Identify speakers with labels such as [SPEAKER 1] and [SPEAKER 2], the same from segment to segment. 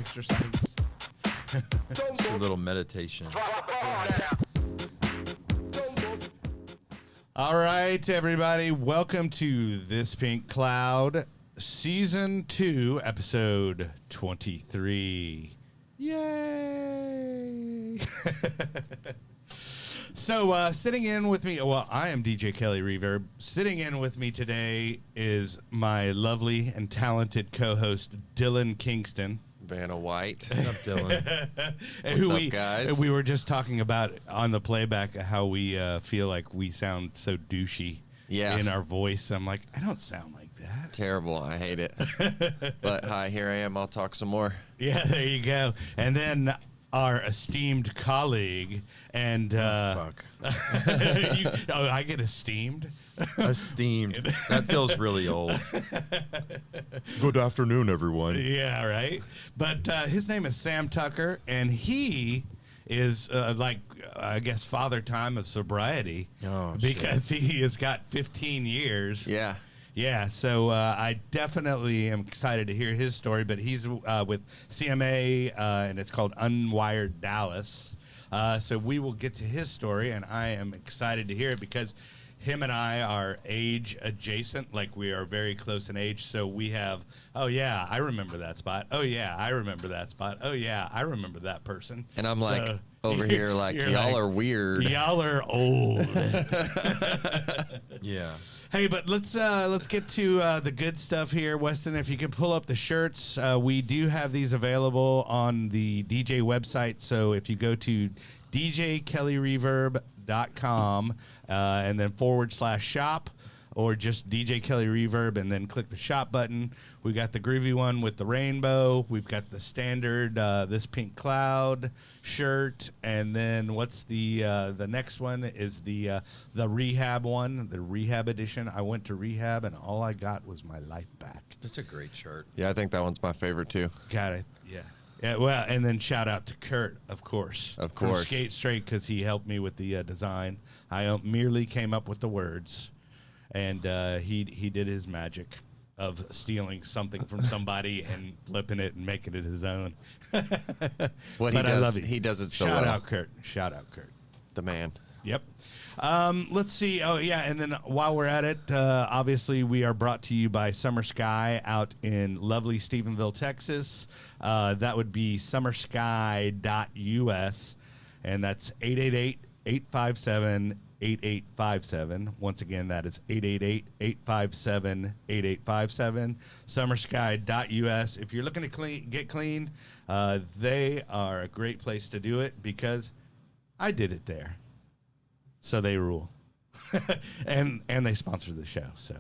[SPEAKER 1] exercise.
[SPEAKER 2] Just a little meditation.
[SPEAKER 1] All right, everybody. Welcome to This Pink Cloud, Season 2, Episode 23. Yay! So, sitting in with me, well, I am DJ Kelly Reverb. Sitting in with me today is my lovely and talented co-host, Dylan Kingston.
[SPEAKER 3] Vanna White.
[SPEAKER 2] What's up, Dylan?
[SPEAKER 3] What's up, guys?
[SPEAKER 1] We were just talking about on the playback how we feel like we sound so douchey in our voice. I'm like, I don't sound like that.
[SPEAKER 3] Terrible. I hate it. But hi, here I am. I'll talk some more.
[SPEAKER 1] Yeah, there you go. And then our esteemed colleague and
[SPEAKER 2] Fuck.
[SPEAKER 1] I get esteemed.
[SPEAKER 2] Esteemed. That feels really old. Good afternoon, everyone.
[SPEAKER 1] Yeah, right. But his name is Sam Tucker, and he is I guess father time of sobriety.
[SPEAKER 2] Oh,
[SPEAKER 1] because he has got 15 years.
[SPEAKER 3] Yeah.
[SPEAKER 1] Yeah, so I definitely am excited to hear his story, but he's with CMA, and it's called Unwired Dallas. So we will get to his story, and I am excited to hear it because him and I are age adjacent, like we are very close in age. So we have, oh, yeah, I remember that spot. Oh, yeah, I remember that spot. Oh, yeah, I remember that person.
[SPEAKER 3] And I'm like, over here, like, y'all are weird.
[SPEAKER 1] Y'all are old.
[SPEAKER 2] Yeah.
[SPEAKER 1] Hey, but let's get to the good stuff here, Weston. If you can pull up the shirts, we do have these available on the DJ website. So if you go to djkellyreverb.com and then /shop, or just DJ Kelly Reverb and then click the shop button. We got the groovy one with the rainbow. We've got the standard This Pink Cloud shirt, and then what's the next one is the rehab one, the rehab edition. I went to rehab and all I got was my life back.
[SPEAKER 2] That's a great shirt.
[SPEAKER 3] Yeah, I think that one's my favorite, too.
[SPEAKER 1] Got it. Yeah. Yeah, well, and then shout out to Kurt, of course.
[SPEAKER 3] Of course.
[SPEAKER 1] From Skate Straight, because he helped me with the design. I merely came up with the words. And he did his magic of stealing something from somebody and flipping it and making it his own.
[SPEAKER 3] What he does, he does it so well.
[SPEAKER 1] Shout out Kurt. Shout out Kurt.
[SPEAKER 3] The man.
[SPEAKER 1] Yep. Let's see. Oh, yeah. And then while we're at it, obviously we are brought to you by Summer Sky out in lovely Stephenville, Texas. That would be summersky.us. And that's 888-857-8857. Once again, that is 888-857-8857. Summersky.us. If you're looking to get cleaned, they are a great place to do it because I did it there. So they rule. and they sponsor the show, so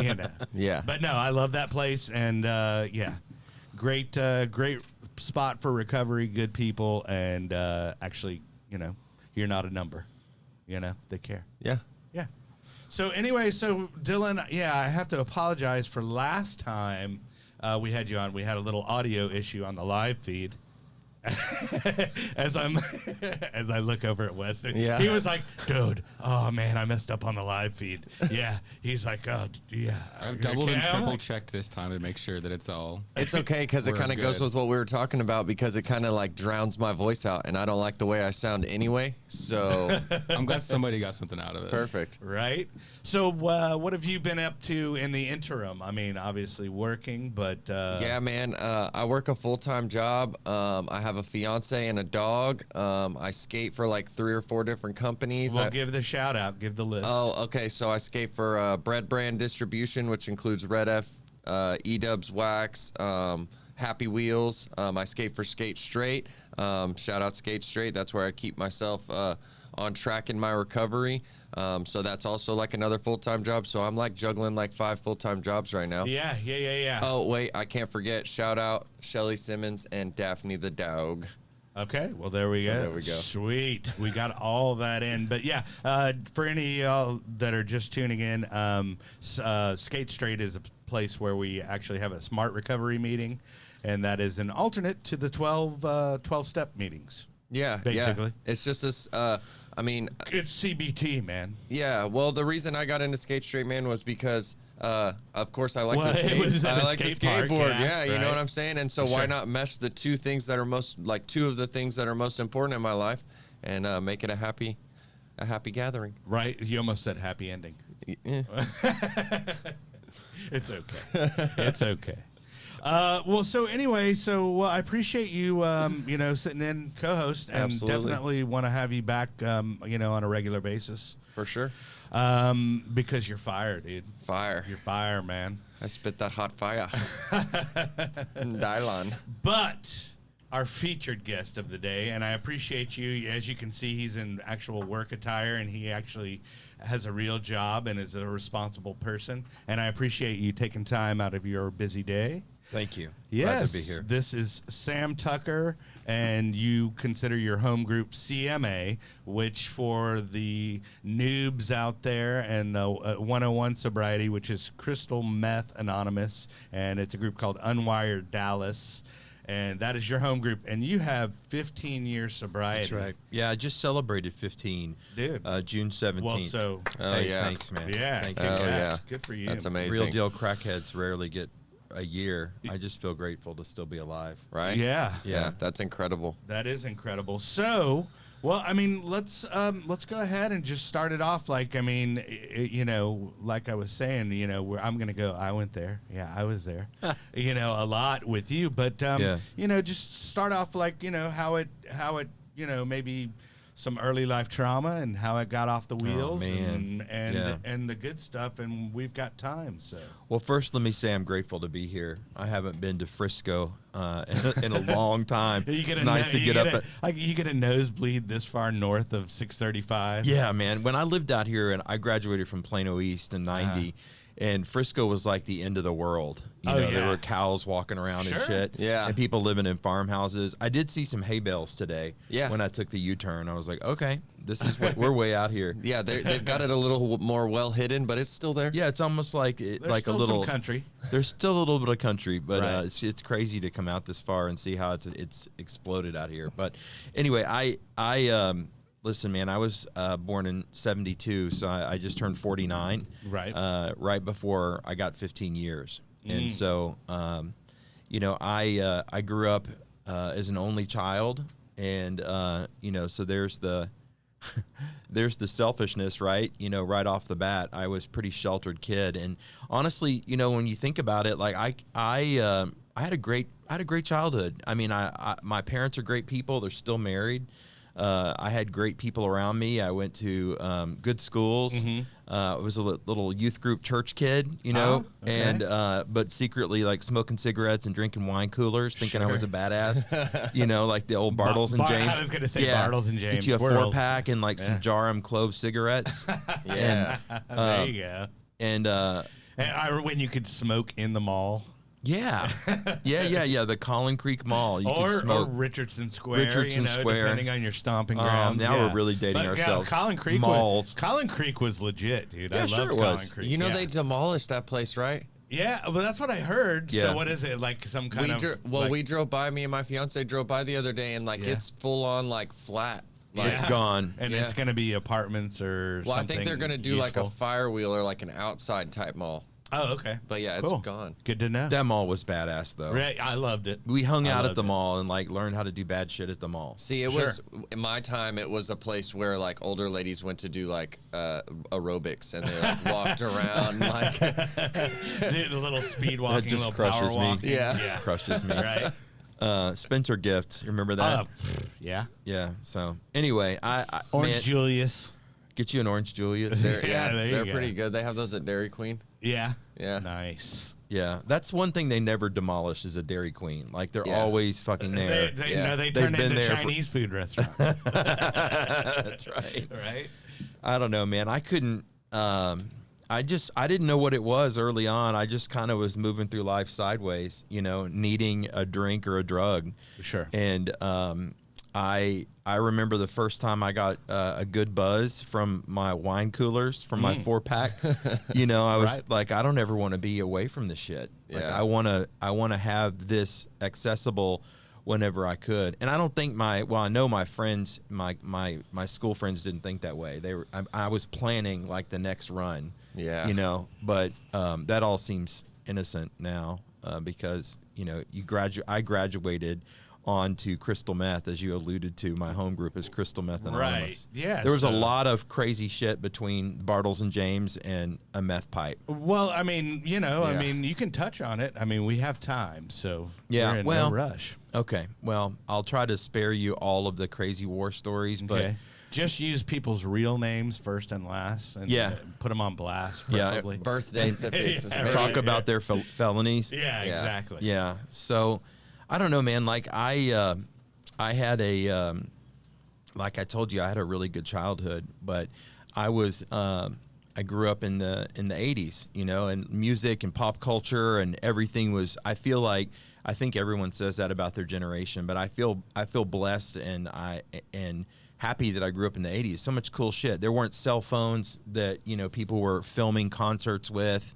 [SPEAKER 1] you know.
[SPEAKER 3] Yeah.
[SPEAKER 1] But no, I love that place, and yeah. Great spot for recovery, good people, and actually, you know, you're not a number. You know, they care.
[SPEAKER 3] Yeah.
[SPEAKER 1] Yeah. So anyway, so Dylan, yeah, I have to apologize for last time we had you on. We had a little audio issue on the live feed. as I look over at Weston, he was like, "Dude, oh man, I messed up on the live feed." Yeah, he's like, "Oh, yeah."
[SPEAKER 4] I've doubled and triple checked this time to make sure that it's all.
[SPEAKER 3] It's okay because it kind of goes with what we were talking about because it kind of like drowns my voice out, and I don't like the way I sound anyway. So
[SPEAKER 4] I'm glad somebody got something out of it.
[SPEAKER 3] Perfect.
[SPEAKER 1] Right. So what have you been up to in the interim? I mean, obviously working, but
[SPEAKER 3] yeah, man. I work a full-time job. I have a fiance and a dog. I skate for like 3 or 4 different companies.
[SPEAKER 1] Well, give the shout out, give the list.
[SPEAKER 3] Oh, okay. So I skate for Bread Brand Distribution, which includes Red F, E-Dubs Wax, Happy Wheels. I skate for Skate Straight. Shout out Skate Straight. That's where I keep myself on track in my recovery. So that's also like another full-time job. So I'm like juggling like 5 full-time jobs right now.
[SPEAKER 1] Yeah.
[SPEAKER 3] Oh, wait, I can't forget. Shout out Shelly Simmons and Daphne the dog.
[SPEAKER 1] Okay, well, there we go.
[SPEAKER 3] There we go.
[SPEAKER 1] Sweet. We got all that in. But yeah, for any of y'all that are just tuning in, Skate Straight is a place where we actually have a smart recovery meeting, and that is an alternate to the 12-step meetings.
[SPEAKER 3] Yeah,
[SPEAKER 1] basically.
[SPEAKER 3] Yeah. It's just this, I mean...
[SPEAKER 1] It's CBT, man.
[SPEAKER 3] Yeah, well, the reason I got into Skate Straight, man, was because Of course, I like
[SPEAKER 1] Well,
[SPEAKER 3] to
[SPEAKER 1] it was
[SPEAKER 3] skate.
[SPEAKER 1] at
[SPEAKER 3] I
[SPEAKER 1] a
[SPEAKER 3] like to
[SPEAKER 1] skate park,
[SPEAKER 3] skateboard.
[SPEAKER 1] yeah,
[SPEAKER 3] Yeah, you know
[SPEAKER 1] right.
[SPEAKER 3] what I'm saying. And so
[SPEAKER 1] For
[SPEAKER 3] why
[SPEAKER 1] sure.
[SPEAKER 3] not mesh the two things that are two of the things that are most important in my life, and make it a happy gathering.
[SPEAKER 1] Right? You almost said happy ending.
[SPEAKER 3] Yeah.
[SPEAKER 1] It's okay. It's okay. Well, so anyway, I appreciate you, sitting in co-host, and
[SPEAKER 3] Absolutely.
[SPEAKER 1] definitely want to have you back, on a regular basis,
[SPEAKER 3] For sure.
[SPEAKER 1] because you're fire, dude.
[SPEAKER 3] Fire.
[SPEAKER 1] You're fire, man.
[SPEAKER 3] I spit that hot fire. Dylon.
[SPEAKER 1] But our featured guest of the day, and I appreciate you. As you can see, he's in actual work attire, and he actually has a real job and is a responsible person. And I appreciate you taking time out of your busy day.
[SPEAKER 2] Thank you.
[SPEAKER 1] Yes,
[SPEAKER 2] Glad to be here.
[SPEAKER 1] this is Sam Tucker, and you consider your home group CMA, which for the noobs out there, and the 101 sobriety, which is Crystal Meth Anonymous, and it's a group called Unwired Dallas, and that is your home group, and you have 15 years sobriety.
[SPEAKER 2] That's right. Yeah, I just celebrated 15.
[SPEAKER 1] Dude.
[SPEAKER 2] June 17th.
[SPEAKER 1] Well, so
[SPEAKER 3] Oh,
[SPEAKER 2] hey,
[SPEAKER 3] yeah.
[SPEAKER 2] thanks, man.
[SPEAKER 1] yeah,
[SPEAKER 2] Thank you.
[SPEAKER 3] Oh,
[SPEAKER 1] congrats.
[SPEAKER 3] yeah.
[SPEAKER 1] Good for you.
[SPEAKER 3] That's amazing.
[SPEAKER 2] Real deal crackheads rarely get a year. I just feel grateful to still be alive.
[SPEAKER 3] Right?
[SPEAKER 1] Yeah,
[SPEAKER 3] Yeah, that's incredible.
[SPEAKER 1] that is incredible. So, well, I mean, let's go ahead and just start it off. Like, I mean, like I was saying, where I'm gonna go. I went there. Yeah, I was there. A lot with you, but
[SPEAKER 2] Yeah.
[SPEAKER 1] just start off like how it maybe some early life trauma and how it got off the wheels,
[SPEAKER 2] man.
[SPEAKER 1] and
[SPEAKER 2] Yeah.
[SPEAKER 1] and the good stuff, and we've got time. So.
[SPEAKER 2] Well, first, let me say I'm grateful to be here. I haven't been to Frisco in a long time. It's nice to get up.
[SPEAKER 1] You get a nosebleed this far north of 635.
[SPEAKER 2] Yeah, man. When I lived out here, and I graduated from Plano East in '90, and Frisco was like the end of the world. There
[SPEAKER 1] yeah.
[SPEAKER 2] were cows walking around
[SPEAKER 1] Sure.
[SPEAKER 2] and shit.
[SPEAKER 3] Yeah.
[SPEAKER 2] And people living in farmhouses. I did see some hay bales today.
[SPEAKER 3] Yeah.
[SPEAKER 2] When I took the U-turn, I was like, okay, this is what we're way out here.
[SPEAKER 3] Yeah, they've got it a little more well hidden, but it's still there.
[SPEAKER 2] Yeah, it's almost like
[SPEAKER 1] There's
[SPEAKER 2] like a
[SPEAKER 1] still
[SPEAKER 2] little
[SPEAKER 1] some country.
[SPEAKER 2] There's still a little bit of country, but
[SPEAKER 1] Right.
[SPEAKER 2] it's crazy to come out this far and see how it's exploded out here. But anyway, I listen, man. I was born in '72, so I just turned 49.
[SPEAKER 1] Right.
[SPEAKER 2] Right before I got 15 years, and so I grew up as an only child, and so there's the there's the selfishness, right? Right off the bat, I was a pretty sheltered kid, and honestly, when you think about it, like I had a great childhood. I mean, my parents are great people. They're still married. I had great people around me. I went to good schools. I was a little youth group church kid,
[SPEAKER 1] okay.
[SPEAKER 2] and but secretly like smoking cigarettes and drinking wine coolers, thinking I was a badass. Like the old Bartles and James.
[SPEAKER 1] I was gonna say Bartles and James.
[SPEAKER 2] Get you a
[SPEAKER 1] World.
[SPEAKER 2] 4-pack and like some Jarum clove cigarettes.
[SPEAKER 3] Yeah.
[SPEAKER 1] There you go.
[SPEAKER 2] And
[SPEAKER 1] When you could smoke in the mall.
[SPEAKER 2] yeah. The Collin Creek Mall. You
[SPEAKER 1] Or
[SPEAKER 2] could smoke.
[SPEAKER 1] Richardson Square.
[SPEAKER 2] Richardson Square.
[SPEAKER 1] Depending on your stomping grounds.
[SPEAKER 2] Now
[SPEAKER 1] yeah.
[SPEAKER 2] we're really dating
[SPEAKER 1] But,
[SPEAKER 2] ourselves.
[SPEAKER 1] Collin Creek
[SPEAKER 2] Malls.
[SPEAKER 1] Collin Creek was legit, dude.
[SPEAKER 2] Yeah,
[SPEAKER 1] I
[SPEAKER 2] sure
[SPEAKER 1] love
[SPEAKER 2] it
[SPEAKER 1] Collin
[SPEAKER 2] was.
[SPEAKER 1] Creek.
[SPEAKER 3] You know
[SPEAKER 1] yeah.
[SPEAKER 3] they demolished that place, right?
[SPEAKER 1] Yeah, but that's what I heard.
[SPEAKER 2] Yeah.
[SPEAKER 1] So what is it? Like some kind of like,
[SPEAKER 3] we drove by. Me and my fiance drove by the other day, and like
[SPEAKER 1] Yeah.
[SPEAKER 3] it's full on like flat. Like,
[SPEAKER 2] It's gone.
[SPEAKER 1] And
[SPEAKER 3] Yeah.
[SPEAKER 1] it's gonna be apartments or
[SPEAKER 3] well, I
[SPEAKER 1] something.
[SPEAKER 3] think they're gonna do like a
[SPEAKER 1] useful.
[SPEAKER 3] fire wheel or like an outside type mall.
[SPEAKER 1] Oh, okay.
[SPEAKER 3] But yeah,
[SPEAKER 1] Cool.
[SPEAKER 3] it's gone.
[SPEAKER 1] Good to know.
[SPEAKER 2] That mall was badass though.
[SPEAKER 1] Right, I loved it.
[SPEAKER 2] We hung
[SPEAKER 1] I
[SPEAKER 2] out at
[SPEAKER 1] loved
[SPEAKER 2] the
[SPEAKER 1] it.
[SPEAKER 2] mall and like learned how to do bad shit at the mall.
[SPEAKER 3] See, it
[SPEAKER 1] Sure.
[SPEAKER 3] was in my time. It was a place where like older ladies went to do like aerobics, and they like walked around like.
[SPEAKER 1] Did a little speed walking,
[SPEAKER 2] just
[SPEAKER 1] little
[SPEAKER 2] crushes
[SPEAKER 1] power
[SPEAKER 2] me.
[SPEAKER 1] walking.
[SPEAKER 3] Yeah.
[SPEAKER 2] Crushes me.
[SPEAKER 1] Right.
[SPEAKER 2] Spencer Gifts, remember that?
[SPEAKER 1] Yeah.
[SPEAKER 2] Yeah. So anyway, I
[SPEAKER 1] Orange
[SPEAKER 2] man,
[SPEAKER 1] Julius.
[SPEAKER 2] get you an Orange Julius.
[SPEAKER 3] They're,
[SPEAKER 1] Yeah, there you
[SPEAKER 3] they're
[SPEAKER 1] go.
[SPEAKER 3] pretty good. They have those at Dairy Queen.
[SPEAKER 1] Yeah.
[SPEAKER 3] Yeah.
[SPEAKER 1] Nice.
[SPEAKER 2] Yeah, that's one thing they never demolish is a Dairy Queen. Like they're
[SPEAKER 3] Yeah.
[SPEAKER 2] always fucking there.
[SPEAKER 1] They,
[SPEAKER 3] Yeah.
[SPEAKER 1] no, they
[SPEAKER 2] They've
[SPEAKER 1] turn
[SPEAKER 2] been
[SPEAKER 1] into
[SPEAKER 2] there for-
[SPEAKER 1] Chinese food restaurants.
[SPEAKER 2] That's right.
[SPEAKER 1] Right.
[SPEAKER 2] I don't know, man. I couldn't. I didn't know what it was early on. I just kind of was moving through life sideways, needing a drink or a drug.
[SPEAKER 1] Sure.
[SPEAKER 2] And I remember the first time I got a good buzz from my wine coolers, from my 4-pack. I was
[SPEAKER 1] Right.
[SPEAKER 2] like, I don't ever want to be away from this shit. Like,
[SPEAKER 3] Yeah.
[SPEAKER 2] I want to have this accessible whenever I could. And I don't think I know my friends, my school friends didn't think that way. I was planning like the next run,
[SPEAKER 3] Yeah.
[SPEAKER 2] you know, but that all seems innocent now because, you know, I graduated on to crystal meth, as you alluded to. My home group is Crystal Meth Anonymous.
[SPEAKER 1] Right. Yeah.
[SPEAKER 2] There was a lot of crazy shit between Bartles and James and a meth pipe.
[SPEAKER 1] Well, I mean, you know, I
[SPEAKER 3] Yeah.
[SPEAKER 1] mean, you can touch on it. I mean, we have time, so
[SPEAKER 2] Yeah,
[SPEAKER 1] we're in
[SPEAKER 2] well,
[SPEAKER 1] no rush.
[SPEAKER 2] Okay, well, I'll try to spare you all of the crazy war stories, but
[SPEAKER 1] Okay. Just use people's real names first and last, and
[SPEAKER 2] Yeah.
[SPEAKER 1] Put them on blast,
[SPEAKER 2] Yeah.
[SPEAKER 1] preferably.
[SPEAKER 3] Birth dates if it's
[SPEAKER 1] Yeah,
[SPEAKER 3] maybe-
[SPEAKER 2] talk about their felonies.
[SPEAKER 1] Yeah,
[SPEAKER 3] Yeah.
[SPEAKER 1] exactly.
[SPEAKER 2] Yeah. So, I don't know, man. Like I had a, like I told you, I had a really good childhood, but I grew up in the 80s, you know, and music and pop culture and everything was, I think everyone says that about their generation, but I feel blessed and happy that I grew up in the 80s. So much cool shit. There weren't cell phones that, you know, people were filming concerts with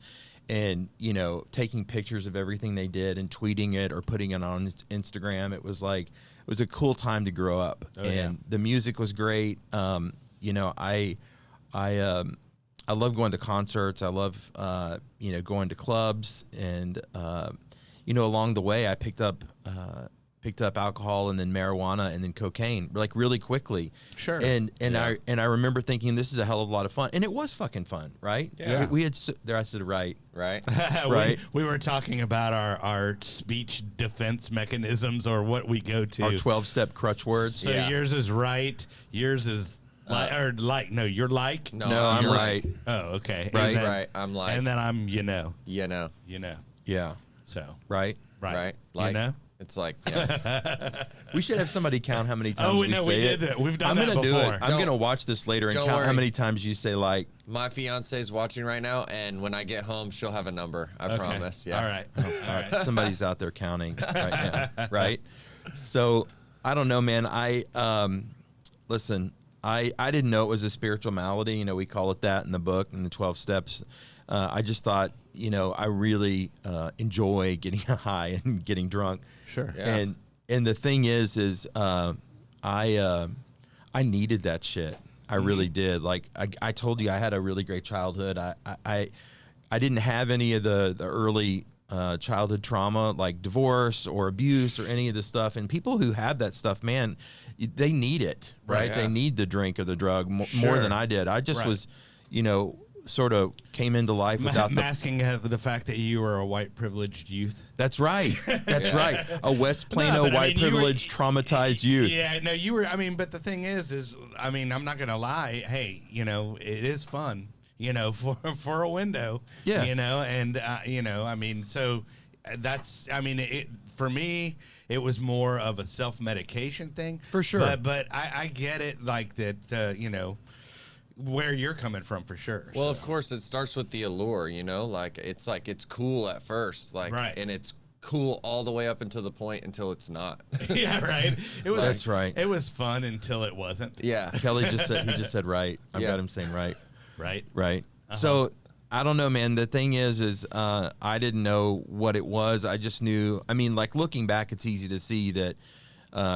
[SPEAKER 2] and, you know, taking pictures of everything they did and tweeting it or putting it on Instagram. It was a cool time to grow up. And the music was great. You know, I love going to concerts. I love, you know, going to clubs and, you know, along the way I picked up alcohol and then marijuana and then cocaine like really quickly.
[SPEAKER 1] Sure.
[SPEAKER 2] And
[SPEAKER 3] Yeah.
[SPEAKER 2] I remember thinking this is a hell of a lot of fun, and it was fucking fun, right?
[SPEAKER 1] Yeah.
[SPEAKER 2] We had there. I said right.
[SPEAKER 3] Right.
[SPEAKER 2] Right.
[SPEAKER 1] We were talking about our speech defense mechanisms or what we go to.
[SPEAKER 2] Our 12-step crutch words.
[SPEAKER 1] So
[SPEAKER 3] Yeah.
[SPEAKER 1] yours is right. Yours is no, you're like.
[SPEAKER 3] No,
[SPEAKER 2] No, I'm
[SPEAKER 3] you're
[SPEAKER 2] right.
[SPEAKER 1] Oh, okay.
[SPEAKER 2] Right.
[SPEAKER 1] And then,
[SPEAKER 3] Right. I'm like,
[SPEAKER 1] And then I'm
[SPEAKER 3] you know,
[SPEAKER 2] Yeah.
[SPEAKER 1] So
[SPEAKER 2] Right.
[SPEAKER 3] right? Like,
[SPEAKER 1] you know.
[SPEAKER 3] it's like, yeah.
[SPEAKER 2] We should have somebody count how many times
[SPEAKER 1] Oh,
[SPEAKER 2] we
[SPEAKER 1] no,
[SPEAKER 2] say
[SPEAKER 1] we
[SPEAKER 2] it.
[SPEAKER 1] did that. We've done
[SPEAKER 2] I'm
[SPEAKER 1] that
[SPEAKER 2] gonna do
[SPEAKER 1] before.
[SPEAKER 2] it. I'm gonna watch this later and
[SPEAKER 3] don't
[SPEAKER 2] count how
[SPEAKER 3] worry.
[SPEAKER 2] many times you say like.
[SPEAKER 3] My fiance's watching right now, and when I get home, she'll have a number. I
[SPEAKER 1] Okay.
[SPEAKER 3] promise. Yeah.
[SPEAKER 1] All right.
[SPEAKER 2] All right, somebody's out there counting right now, right? So I don't know, man. Listen. I didn't know it was a spiritual malady. You know, we call it that in the book in the 12 steps. I just thought, you know, I really enjoy getting high and getting drunk.
[SPEAKER 1] Sure.
[SPEAKER 3] Yeah.
[SPEAKER 2] And the thing is I needed that shit. I really did. Like I told you, I had a really great childhood. I didn't have any of the early childhood trauma like divorce or abuse or any of the stuff. And people who have that stuff, man, they need it, right?
[SPEAKER 3] Right, yeah.
[SPEAKER 2] They need the drink or the drug more
[SPEAKER 1] Sure.
[SPEAKER 2] than I did. I just
[SPEAKER 1] Right.
[SPEAKER 2] was, you know, sort of came into life without the.
[SPEAKER 1] Masking the fact that you were a white privileged youth.
[SPEAKER 2] That's right. That's
[SPEAKER 3] Yeah.
[SPEAKER 2] right. A West Plano
[SPEAKER 1] but I
[SPEAKER 2] white
[SPEAKER 1] mean, you were-
[SPEAKER 2] privileged traumatized youth.
[SPEAKER 1] Yeah, no, you were. I mean, but the thing is, I mean, I'm not gonna lie. Hey, you know, it is fun. You know, for a window.
[SPEAKER 2] Yeah.
[SPEAKER 1] You know, and you know, I mean, so that's. I mean, for me, it was more of a self-medication thing.
[SPEAKER 2] For sure.
[SPEAKER 1] But I get it, like that. You know, where you're coming from, for sure.
[SPEAKER 3] Well, of course, it starts with the allure, you know, like it's cool at first, like,
[SPEAKER 1] Right.
[SPEAKER 3] and it's cool all the way up until the point until it's not.
[SPEAKER 1] yeah, right. It was.
[SPEAKER 2] That's right.
[SPEAKER 1] It was fun until it wasn't.
[SPEAKER 3] Yeah.
[SPEAKER 2] Kelly just said right. I've
[SPEAKER 3] Yeah.
[SPEAKER 2] got him saying right.
[SPEAKER 1] Right.
[SPEAKER 2] Right. So I don't know, man. The thing is I didn't know what it was. I just knew. I mean, like looking back, it's easy to see that.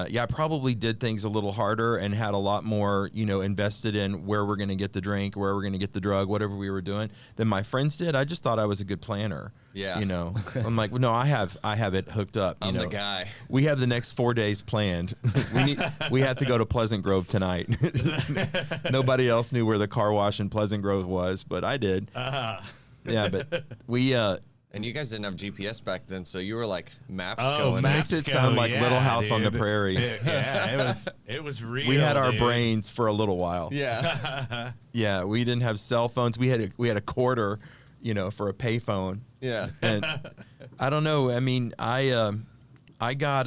[SPEAKER 2] Yeah, I probably did things a little harder and had a lot more, you know, invested in where we're going to get the drink, where we're going to get the drug, whatever we were doing, than my friends did. I just thought I was a good planner.
[SPEAKER 3] Yeah.
[SPEAKER 2] You know, I'm like, well, no, I have it hooked up. You
[SPEAKER 3] I'm
[SPEAKER 2] know?
[SPEAKER 3] the guy.
[SPEAKER 2] We have the next 4 days planned. We have to go to Pleasant Grove tonight. Nobody else knew where the car wash in Pleasant Grove was, but I did. Yeah, but we
[SPEAKER 3] And you guys didn't have GPS back then, so you were like maps
[SPEAKER 1] Oh,
[SPEAKER 3] going.
[SPEAKER 2] Maps. Makes it sound like Little House on the
[SPEAKER 1] dude.
[SPEAKER 2] Prairie.
[SPEAKER 1] Yeah, it was real.
[SPEAKER 2] we had our
[SPEAKER 1] dude.
[SPEAKER 2] brains for a little while.
[SPEAKER 3] Yeah.
[SPEAKER 2] Yeah, we didn't have cell phones. We had a quarter, you know, for a payphone.
[SPEAKER 3] Yeah.
[SPEAKER 2] And I don't know. I mean, I got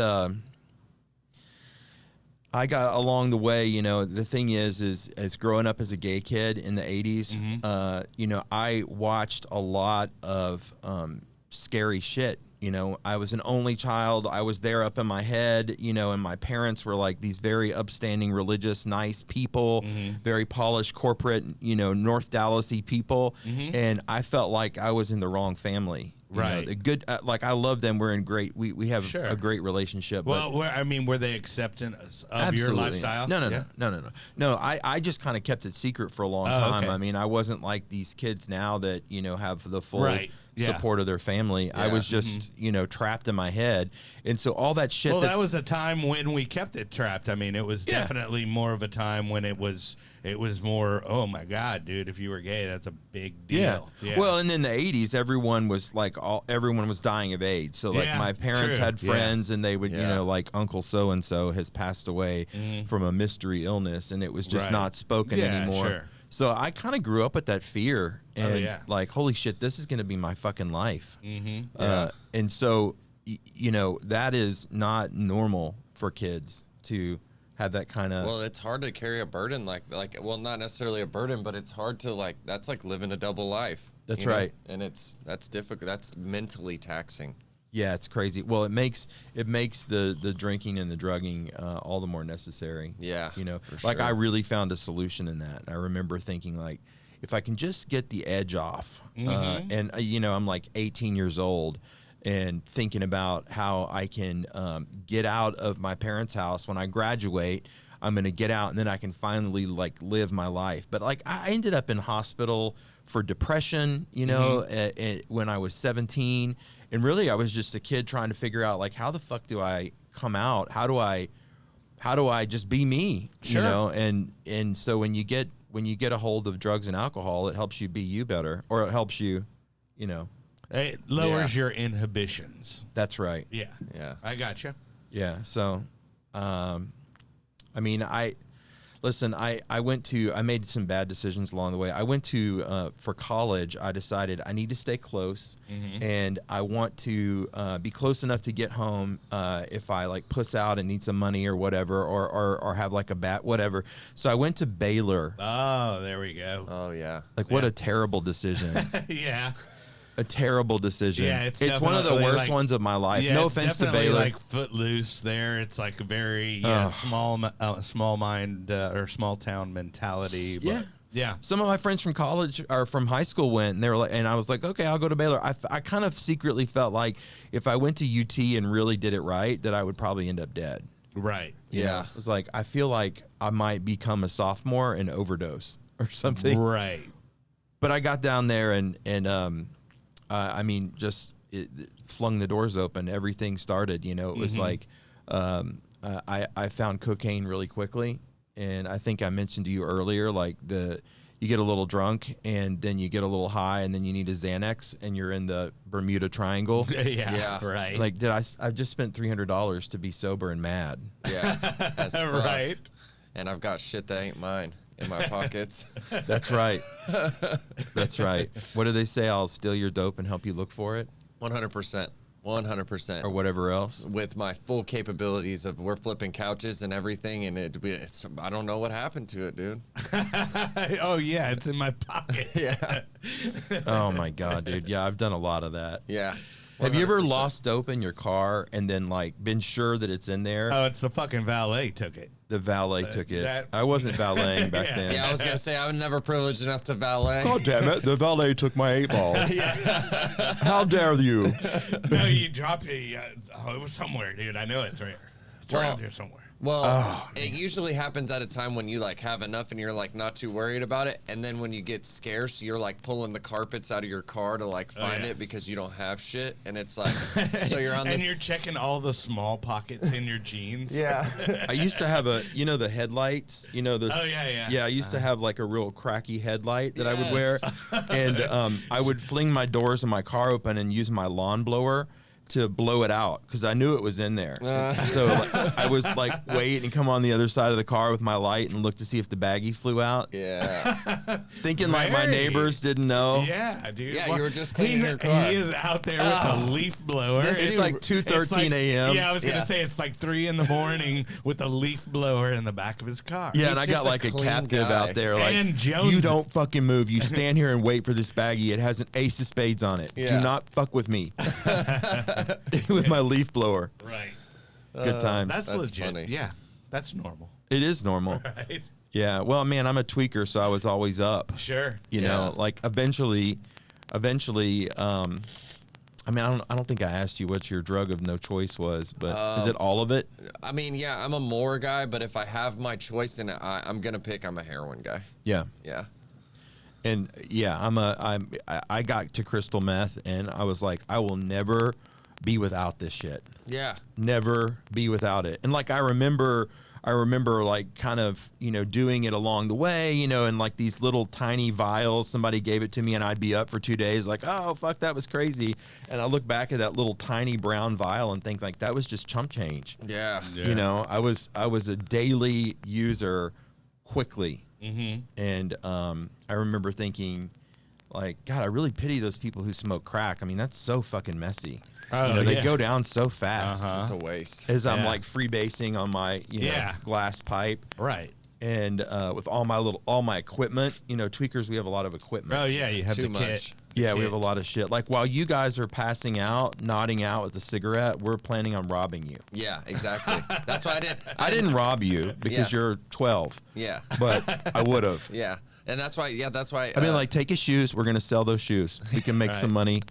[SPEAKER 2] along the way, you know, the thing is as growing up as a gay kid in the 80s, you know, I watched a lot of scary shit. You know, I was an only child. I was there up in my head, you know, and my parents were like these very upstanding, religious, nice people, very polished, corporate, you know, North Dallas-y people. And I felt like I was in the wrong family. You know,
[SPEAKER 1] Right.
[SPEAKER 2] the good, like I love them. We're in great. We have
[SPEAKER 1] Sure.
[SPEAKER 2] a great relationship.
[SPEAKER 1] Well,
[SPEAKER 2] but
[SPEAKER 1] I mean, were they accepting of
[SPEAKER 2] absolutely.
[SPEAKER 1] your lifestyle?
[SPEAKER 2] No,
[SPEAKER 1] Yeah.
[SPEAKER 2] no. I just kind of kept it secret for a long
[SPEAKER 1] Oh,
[SPEAKER 2] time.
[SPEAKER 1] okay.
[SPEAKER 2] I mean, I wasn't like these kids now that have the full
[SPEAKER 1] Right. Yeah.
[SPEAKER 2] support of their family. I
[SPEAKER 3] Yeah.
[SPEAKER 2] was just trapped in my head, and so all that shit.
[SPEAKER 1] Well, that
[SPEAKER 2] that's-
[SPEAKER 1] was a time when we kept it trapped. I mean, it was
[SPEAKER 2] Yeah.
[SPEAKER 1] definitely more of a time when it was more, oh my God, dude, if you were gay, that's a big deal.
[SPEAKER 2] Yeah. Well, and then the 80s, everyone was everyone was dying of AIDS. So like
[SPEAKER 1] Yeah,
[SPEAKER 2] my parents
[SPEAKER 1] true.
[SPEAKER 2] had friends and they would,
[SPEAKER 3] Yeah.
[SPEAKER 2] like Uncle so and so has passed away from a mystery illness and it was just
[SPEAKER 1] Right.
[SPEAKER 2] not spoken
[SPEAKER 1] Yeah,
[SPEAKER 2] anymore.
[SPEAKER 1] sure.
[SPEAKER 2] So I kind of grew up with that fear and
[SPEAKER 1] yeah.
[SPEAKER 2] like, holy shit, this is going to be my fucking life.
[SPEAKER 3] Yeah.
[SPEAKER 2] And so that is not normal for kids to have that kind of
[SPEAKER 3] Well, it's hard to carry a burden like well, not necessarily a burden, but it's hard to that's like living a double life.
[SPEAKER 2] That's
[SPEAKER 3] you know?
[SPEAKER 2] right.
[SPEAKER 3] And that's difficult. That's mentally taxing.
[SPEAKER 2] Yeah, it's crazy. Well, it makes the drinking and the drugging all the more necessary.
[SPEAKER 3] Yeah, for
[SPEAKER 2] like
[SPEAKER 3] sure.
[SPEAKER 2] I really found a solution in that. I remember thinking like, if I can just get the edge off, and I'm like 18 years old, and thinking about how I can get out of my parents' house when I graduate. I'm gonna get out, and then I can finally like live my life. But like I ended up in hospital for depression, when I was 17. And really, I was just a kid trying to figure out like, how the fuck do I come out? How do I just be me?
[SPEAKER 1] Sure.
[SPEAKER 2] And so when you get a hold of drugs and alcohol, it helps you be you better, or it helps you,
[SPEAKER 1] It lowers your inhibitions.
[SPEAKER 2] That's right.
[SPEAKER 1] Yeah.
[SPEAKER 3] Yeah.
[SPEAKER 1] I gotcha.
[SPEAKER 2] Yeah. So, I mean, I made some bad decisions along the way. I went to, for college, I decided I need to stay close and I want to be close enough to get home if I like puss out and need some money or whatever, or have like a bat, whatever. So I went to Baylor.
[SPEAKER 1] Oh, there we go.
[SPEAKER 3] Oh yeah.
[SPEAKER 2] Like what a terrible decision.
[SPEAKER 1] Yeah.
[SPEAKER 2] A terrible decision.
[SPEAKER 1] Yeah, it's
[SPEAKER 2] one of the
[SPEAKER 1] definitely,
[SPEAKER 2] worst
[SPEAKER 1] like-
[SPEAKER 2] ones of my life.
[SPEAKER 1] Yeah,
[SPEAKER 2] No
[SPEAKER 1] it's
[SPEAKER 2] offense to
[SPEAKER 1] definitely
[SPEAKER 2] Baylor.
[SPEAKER 1] like Footloose there. It's like a very small mind or small town mentality. But
[SPEAKER 2] Yeah.
[SPEAKER 1] yeah.
[SPEAKER 2] Some of my friends from college or from high school went, and they were like, and I was like, okay, I'll go to Baylor. I kind of secretly felt like if I went to UT and really did it right, that I would probably end up dead.
[SPEAKER 1] Right.
[SPEAKER 2] You know?
[SPEAKER 3] Yeah.
[SPEAKER 2] It was like, I feel like I might become a sophomore and overdose or something.
[SPEAKER 1] Right.
[SPEAKER 2] But I got down there and I mean, just it flung the doors open. Everything started, it was like, I found cocaine really quickly. And I think I mentioned to you earlier, like you get a little drunk and then you get a little high and then you need a Xanax and you're in the Bermuda Triangle.
[SPEAKER 1] Yeah.
[SPEAKER 3] Yeah.
[SPEAKER 1] Right.
[SPEAKER 2] Like, I've just spent $300 to be sober and mad.
[SPEAKER 3] Yeah. As fuck.
[SPEAKER 1] Right.
[SPEAKER 3] And I've got shit that ain't mine in my pockets.
[SPEAKER 2] That's right. That's right. What do they say? I'll steal your dope and help you look for it
[SPEAKER 3] 100%. 100%.
[SPEAKER 2] or whatever else.
[SPEAKER 3] With my full capabilities of we're flipping couches and everything, and it's I don't know what happened to it, dude.
[SPEAKER 1] Oh yeah, it's in my pocket.
[SPEAKER 3] Yeah.
[SPEAKER 2] Oh my God, dude. Yeah, I've done a lot of that.
[SPEAKER 3] Yeah.
[SPEAKER 2] Have you ever
[SPEAKER 3] 100%.
[SPEAKER 2] lost dope in your car and then like been sure that it's in there?
[SPEAKER 1] Oh, it's the fucking valet took it.
[SPEAKER 2] The valet took it.
[SPEAKER 1] that-
[SPEAKER 2] I wasn't valeting back
[SPEAKER 1] Yeah.
[SPEAKER 2] then.
[SPEAKER 3] Yeah, I was gonna say I was never privileged enough to valet.
[SPEAKER 2] God damn it! The valet took my 8-ball. How dare you?
[SPEAKER 1] No, you dropped it. It was somewhere, dude. I know it's right. It's
[SPEAKER 3] Well,
[SPEAKER 1] around here somewhere.
[SPEAKER 3] Well, it usually happens at a time when you like have enough and you're like not too worried about it, and then when you get scarce, you're like pulling the carpets out of your car to like find
[SPEAKER 1] yeah.
[SPEAKER 3] it because you don't have shit, and it's like so you're on
[SPEAKER 1] and
[SPEAKER 3] this.
[SPEAKER 1] you're checking all the small pockets in your jeans.
[SPEAKER 3] Yeah.
[SPEAKER 2] I used to have the headlights. Those.
[SPEAKER 1] Oh, yeah.
[SPEAKER 2] Yeah, I used to have like a real cracky headlight that I would wear, and I would fling my doors of my car open and use my lawn blower to blow it out because I knew it was in there. So like, I was like wait and come on the other side of the car with my light and look to see if the baggie flew out.
[SPEAKER 3] Yeah.
[SPEAKER 2] Thinking like my
[SPEAKER 1] Very.
[SPEAKER 2] neighbors didn't know.
[SPEAKER 1] Yeah, dude.
[SPEAKER 3] Yeah, you were just cleaning your car.
[SPEAKER 1] He is out there with a leaf blower.
[SPEAKER 2] It's like 2:13
[SPEAKER 1] like-
[SPEAKER 2] a.m.
[SPEAKER 1] Yeah, I was
[SPEAKER 3] Yeah.
[SPEAKER 1] gonna say it's like 3 a.m. with a leaf blower in the back of his car.
[SPEAKER 2] Yeah,
[SPEAKER 3] He's
[SPEAKER 2] and I
[SPEAKER 3] just
[SPEAKER 2] got
[SPEAKER 3] a
[SPEAKER 2] like a
[SPEAKER 3] clean
[SPEAKER 2] captive
[SPEAKER 3] guy.
[SPEAKER 2] out there. Like,
[SPEAKER 1] And Jones-
[SPEAKER 2] you don't fucking move. You stand here and wait for this baggie. It has an ace of spades on it.
[SPEAKER 3] Yeah.
[SPEAKER 2] Do not fuck with me. With my leaf blower.
[SPEAKER 1] Right.
[SPEAKER 2] Good times.
[SPEAKER 1] That's legit.
[SPEAKER 3] funny.
[SPEAKER 1] Yeah, that's normal.
[SPEAKER 2] It is normal.
[SPEAKER 1] Right.
[SPEAKER 2] Yeah. Well, man, I'm a tweaker, so I was always up.
[SPEAKER 1] Sure.
[SPEAKER 2] You
[SPEAKER 3] Yeah.
[SPEAKER 2] know, like eventually, I I mean, I don't think I asked you what your drug of no choice was, but is it all of it?
[SPEAKER 3] I mean, yeah, I'm a more guy, but if I have my choice and I'm gonna pick, I'm a heroin guy.
[SPEAKER 2] Yeah.
[SPEAKER 3] Yeah.
[SPEAKER 2] And yeah, I got to crystal meth and I was like, I will never be without this shit.
[SPEAKER 3] Yeah.
[SPEAKER 2] Never be without it. And like I remember like kind of, you know, doing it along the way, you know, in like these little tiny vials. Somebody gave it to me and I'd be up for 2 days like, oh fuck, that was crazy. And I look back at that little tiny brown vial and think like that was just chump change.
[SPEAKER 3] Yeah.
[SPEAKER 2] You know, I was a daily user quickly.
[SPEAKER 1] Mm-hmm.
[SPEAKER 2] And I remember thinking, like, God, I really pity those people who smoke crack. I mean, that's so fucking messy.
[SPEAKER 1] Oh,
[SPEAKER 2] you know, they
[SPEAKER 1] yeah.
[SPEAKER 2] go down so fast.
[SPEAKER 3] It's a waste.
[SPEAKER 2] As I'm
[SPEAKER 1] Yeah.
[SPEAKER 2] like freebasing on my glass pipe,
[SPEAKER 1] Right.
[SPEAKER 2] and with all my equipment. You know, tweakers, we have a lot of equipment.
[SPEAKER 1] Oh yeah, you have
[SPEAKER 3] Too
[SPEAKER 1] the
[SPEAKER 3] much.
[SPEAKER 1] kit.
[SPEAKER 2] Yeah, we have a
[SPEAKER 1] Kit.
[SPEAKER 2] lot of shit. Like while you guys are passing out, nodding out with a cigarette, we're planning on robbing you.
[SPEAKER 3] Yeah, exactly. That's why I did.
[SPEAKER 2] I didn't rob you because
[SPEAKER 3] Yeah.
[SPEAKER 2] you're 12,
[SPEAKER 3] Yeah.
[SPEAKER 2] but I would have.
[SPEAKER 3] Yeah. And that's why. Yeah, that's why.
[SPEAKER 2] I mean, like, take his shoes. We're gonna sell those shoes. We can make some money,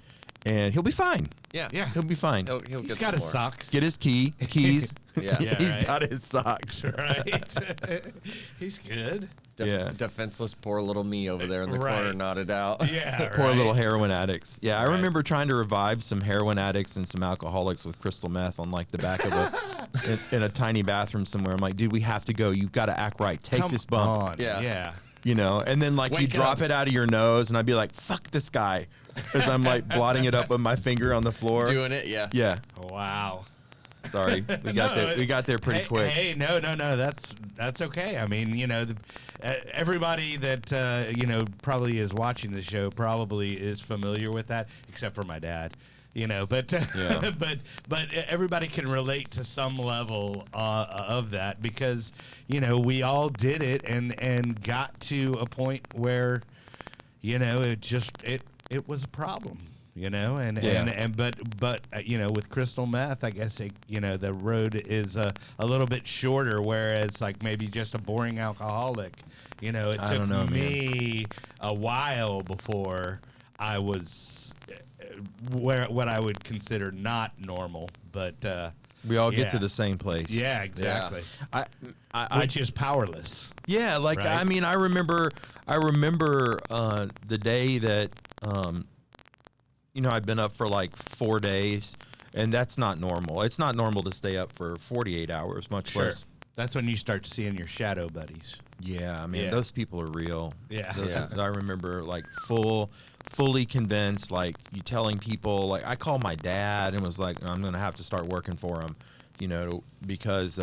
[SPEAKER 2] and he'll be fine.
[SPEAKER 3] Yeah.
[SPEAKER 1] Yeah.
[SPEAKER 2] He'll be fine.
[SPEAKER 3] He'll
[SPEAKER 1] He's
[SPEAKER 3] get
[SPEAKER 1] got
[SPEAKER 3] some
[SPEAKER 1] his
[SPEAKER 3] more.
[SPEAKER 1] socks.
[SPEAKER 2] Get his keys.
[SPEAKER 3] Yeah.
[SPEAKER 1] Yeah,
[SPEAKER 2] He's
[SPEAKER 1] right.
[SPEAKER 2] got his socks.
[SPEAKER 1] Right. He's good.
[SPEAKER 2] Yeah.
[SPEAKER 3] Defenseless poor little me over there in the
[SPEAKER 1] Right.
[SPEAKER 3] corner nodded out.
[SPEAKER 1] Yeah.
[SPEAKER 2] Poor
[SPEAKER 1] right.
[SPEAKER 2] little heroin addicts. Yeah, I
[SPEAKER 1] Right.
[SPEAKER 2] remember trying to revive some heroin addicts and some alcoholics with crystal meth on like the back of in a tiny bathroom somewhere. I'm like, dude, we have to go. You've got to act right. Take
[SPEAKER 1] Come
[SPEAKER 2] this bump.
[SPEAKER 1] on.
[SPEAKER 3] Yeah.
[SPEAKER 1] Yeah.
[SPEAKER 2] You know, and then like you
[SPEAKER 3] Wake
[SPEAKER 2] drop
[SPEAKER 3] up.
[SPEAKER 2] it out of your nose, and I'd be like, fuck this guy, as I'm like blotting it up with my finger on the floor.
[SPEAKER 3] Doing it. Yeah.
[SPEAKER 2] Yeah.
[SPEAKER 1] Wow.
[SPEAKER 2] Sorry, we got there. We got there pretty quick.
[SPEAKER 1] Hey, no, that's okay. I mean, you know, everybody that you know probably is watching the show probably is familiar with that, except for my dad. You know, but
[SPEAKER 2] Yeah.
[SPEAKER 1] but everybody can relate to some level of that because you know we all did it and got to a point where you know it was a problem. You know, but you know, with crystal meth, I guess you know the road is a little bit shorter. Whereas like maybe just a boring alcoholic, you know, it
[SPEAKER 2] I
[SPEAKER 1] took
[SPEAKER 2] don't know,
[SPEAKER 1] me a while before I was what I would consider not normal. But
[SPEAKER 2] We all get
[SPEAKER 1] yeah.
[SPEAKER 2] to the same place.
[SPEAKER 1] yeah, exactly.
[SPEAKER 2] I
[SPEAKER 1] Which is powerless.
[SPEAKER 2] yeah, like
[SPEAKER 1] Right?
[SPEAKER 2] I mean, I remember the day that you know, I'd been up for like 4 days, and that's not normal. It's not normal to stay up for 48 hours, much
[SPEAKER 1] Sure.
[SPEAKER 2] less.
[SPEAKER 1] That's when you start seeing your shadow buddies.
[SPEAKER 2] Yeah, I mean,
[SPEAKER 1] Yeah.
[SPEAKER 2] those people are real.
[SPEAKER 1] Yeah.
[SPEAKER 3] Yeah.
[SPEAKER 2] I remember like fully convinced, like you telling people, like I called my dad and was like, I'm gonna have to start working for him, you know, because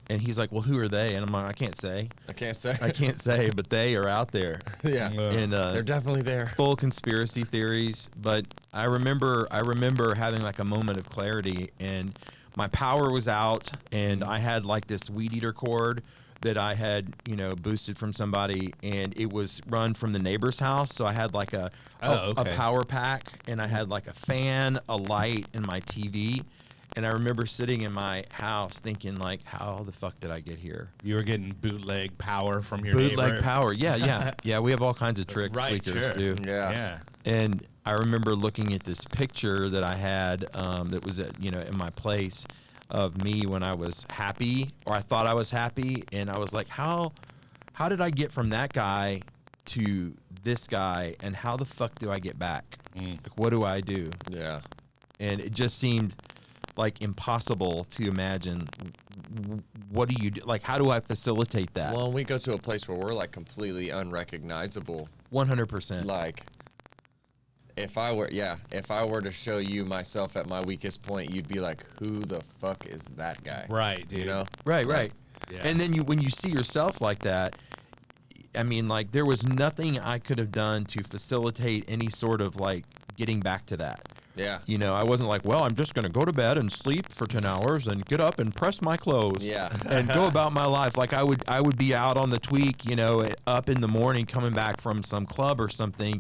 [SPEAKER 2] and he's like, well, who are they? And I'm like, I can't say,
[SPEAKER 3] I can't say.
[SPEAKER 2] but they are out there.
[SPEAKER 3] Yeah.
[SPEAKER 2] And
[SPEAKER 3] They're definitely there.
[SPEAKER 2] full conspiracy theories. But I remember having like a moment of clarity, and my power was out, and I had like this weed eater cord that I had, you know, boosted from somebody, and it was run from the neighbor's house. So I had like a
[SPEAKER 1] okay.
[SPEAKER 2] power pack, and I had like a fan, a light, and my TV. And I remember sitting in my house thinking, like, how the fuck did I get here?
[SPEAKER 1] You were getting bootleg power from your
[SPEAKER 2] Bootleg
[SPEAKER 1] neighbor.
[SPEAKER 2] power. Yeah. Yeah, we have all kinds of tricks
[SPEAKER 1] Right,
[SPEAKER 2] tweakers
[SPEAKER 1] sure.
[SPEAKER 2] do.
[SPEAKER 3] Yeah.
[SPEAKER 1] Yeah.
[SPEAKER 2] And I remember looking at this picture that I had that was at, you know, in my place of me when I was happy, or I thought I was happy, and I was like, how did I get from that guy to this guy, and how the fuck do I get back? Like, what do I do?
[SPEAKER 3] Yeah.
[SPEAKER 2] And it just seemed like impossible to imagine. What do you do? Like, how do I facilitate that?
[SPEAKER 3] Well, we go to a place where we're like completely unrecognizable.
[SPEAKER 2] 100%.
[SPEAKER 3] Like, if I were to show you myself at my weakest point, you'd be like, who the fuck is that guy?
[SPEAKER 1] Right, dude.
[SPEAKER 3] You know?
[SPEAKER 2] Right.
[SPEAKER 1] Yeah.
[SPEAKER 2] And then when you see yourself like that, I mean, like, there was nothing I could have done to facilitate any sort of like getting back to that.
[SPEAKER 3] Yeah.
[SPEAKER 2] You know, I wasn't like, well, I'm just going to go to bed and sleep for 10 hours and get up and press my clothes.
[SPEAKER 3] Yeah.
[SPEAKER 2] And go about my life. Like I would be out on the tweak, you know, up in the morning coming back from some club or something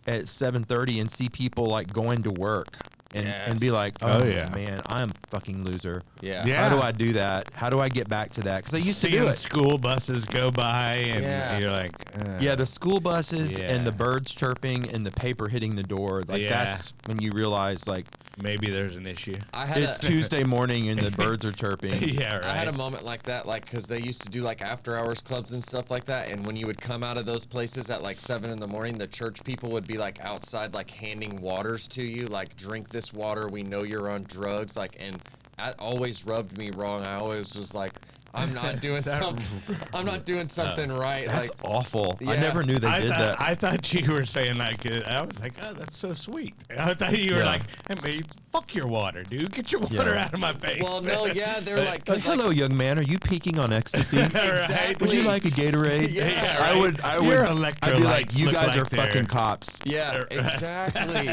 [SPEAKER 2] at 7:30 and see people like going to work and be
[SPEAKER 3] Yes.
[SPEAKER 2] like,
[SPEAKER 1] Oh,
[SPEAKER 2] oh,
[SPEAKER 1] yeah.
[SPEAKER 2] man, I'm a fucking loser.
[SPEAKER 3] Yeah.
[SPEAKER 1] Yeah.
[SPEAKER 2] How do I do that? How do I get back to that? Because I used to do
[SPEAKER 1] Seeing
[SPEAKER 2] it.
[SPEAKER 1] school buses go by, and
[SPEAKER 3] Yeah.
[SPEAKER 1] you're like,
[SPEAKER 2] Yeah, the school buses and the
[SPEAKER 1] Yeah.
[SPEAKER 2] birds chirping and the paper hitting the door. Like
[SPEAKER 1] Yeah.
[SPEAKER 2] that's when you realize like
[SPEAKER 1] maybe there's an issue.
[SPEAKER 3] I had
[SPEAKER 2] it's Tuesday morning and the birds are chirping.
[SPEAKER 1] Yeah, right.
[SPEAKER 3] I had a moment like that, like, because they used to do like after hours clubs and stuff like that. And when you would come out of those places at like 7 in the morning, the church people would be like outside, like handing waters to you, like, drink this water. We know you're on drugs. Like, and that always rubbed me wrong. I always was like, I'm not doing something. I'm not doing something right.
[SPEAKER 2] That's
[SPEAKER 3] Like,
[SPEAKER 2] awful. I
[SPEAKER 3] Yeah.
[SPEAKER 2] never knew they did that.
[SPEAKER 1] I thought you were saying like, I was like, oh, that's so sweet. I thought you were
[SPEAKER 2] Yeah.
[SPEAKER 1] like, hey, man, fuck your water, dude. Get your water
[SPEAKER 2] Yeah.
[SPEAKER 1] out of my face.
[SPEAKER 3] well, no, yeah, they're like,
[SPEAKER 2] Like,
[SPEAKER 3] 'cause, like,
[SPEAKER 2] hello, young man. Are you peaking on ecstasy?
[SPEAKER 3] exactly.
[SPEAKER 2] Would you like a Gatorade?
[SPEAKER 3] Yeah,
[SPEAKER 2] I
[SPEAKER 1] right.
[SPEAKER 2] would. I
[SPEAKER 1] Your
[SPEAKER 2] would. I'd be like,
[SPEAKER 1] electrolytes
[SPEAKER 2] you
[SPEAKER 1] look
[SPEAKER 2] guys
[SPEAKER 1] like
[SPEAKER 2] are
[SPEAKER 1] they're-
[SPEAKER 2] fucking cops.
[SPEAKER 3] Yeah, exactly.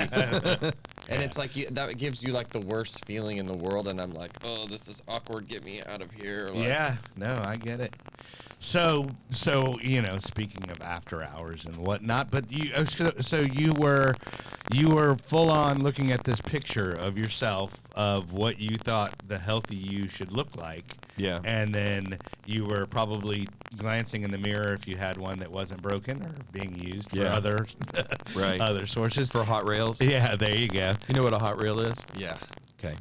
[SPEAKER 3] And it's like that gives you like the worst feeling in the world, and I'm like, oh, this is awkward. Get me out of here. Like,
[SPEAKER 1] Yeah, no, I get it. So you know, speaking of after hours and whatnot, but so you were full on looking at this picture of yourself of what you thought the healthy you should look like.
[SPEAKER 2] Yeah.
[SPEAKER 1] And then you were probably glancing in the mirror if you had one that wasn't broken or being used for
[SPEAKER 2] Yeah.
[SPEAKER 1] other
[SPEAKER 2] Right.
[SPEAKER 1] other sources.
[SPEAKER 2] For hot rails.
[SPEAKER 1] Yeah, there you go.
[SPEAKER 2] You know what a hot rail is?
[SPEAKER 3] Yeah.
[SPEAKER 2] Okay.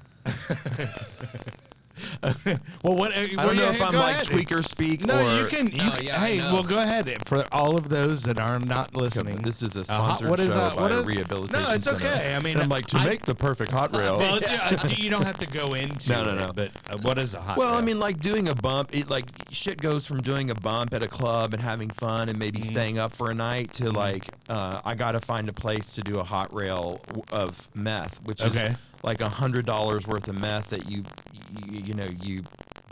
[SPEAKER 1] Well, what?
[SPEAKER 2] I don't know if I'm like tweaker speak
[SPEAKER 1] No,
[SPEAKER 2] or
[SPEAKER 1] you can. You,
[SPEAKER 3] Oh, yeah, I
[SPEAKER 1] hey,
[SPEAKER 3] know.
[SPEAKER 1] well, go ahead for all of those that are not listening.
[SPEAKER 2] This is a
[SPEAKER 1] hot-
[SPEAKER 2] sponsored
[SPEAKER 1] what is
[SPEAKER 2] show
[SPEAKER 1] that?
[SPEAKER 2] by
[SPEAKER 1] What
[SPEAKER 2] a
[SPEAKER 1] is-
[SPEAKER 2] rehabilitation
[SPEAKER 1] No, it's
[SPEAKER 2] center.
[SPEAKER 1] okay. I mean,
[SPEAKER 2] and I'm like, to
[SPEAKER 1] I-
[SPEAKER 2] make the perfect hot rail.
[SPEAKER 1] Well, you don't have to go into
[SPEAKER 2] No, no,
[SPEAKER 1] it,
[SPEAKER 2] no.
[SPEAKER 1] But what is a hot?
[SPEAKER 2] Well, I
[SPEAKER 1] rail?
[SPEAKER 2] mean, like doing a bump, like shit goes from doing a bump at a club and having fun and maybe staying up for a night to like, I got to find a place to do a hot rail of meth, which is
[SPEAKER 1] Okay.
[SPEAKER 2] like $100 worth of meth that you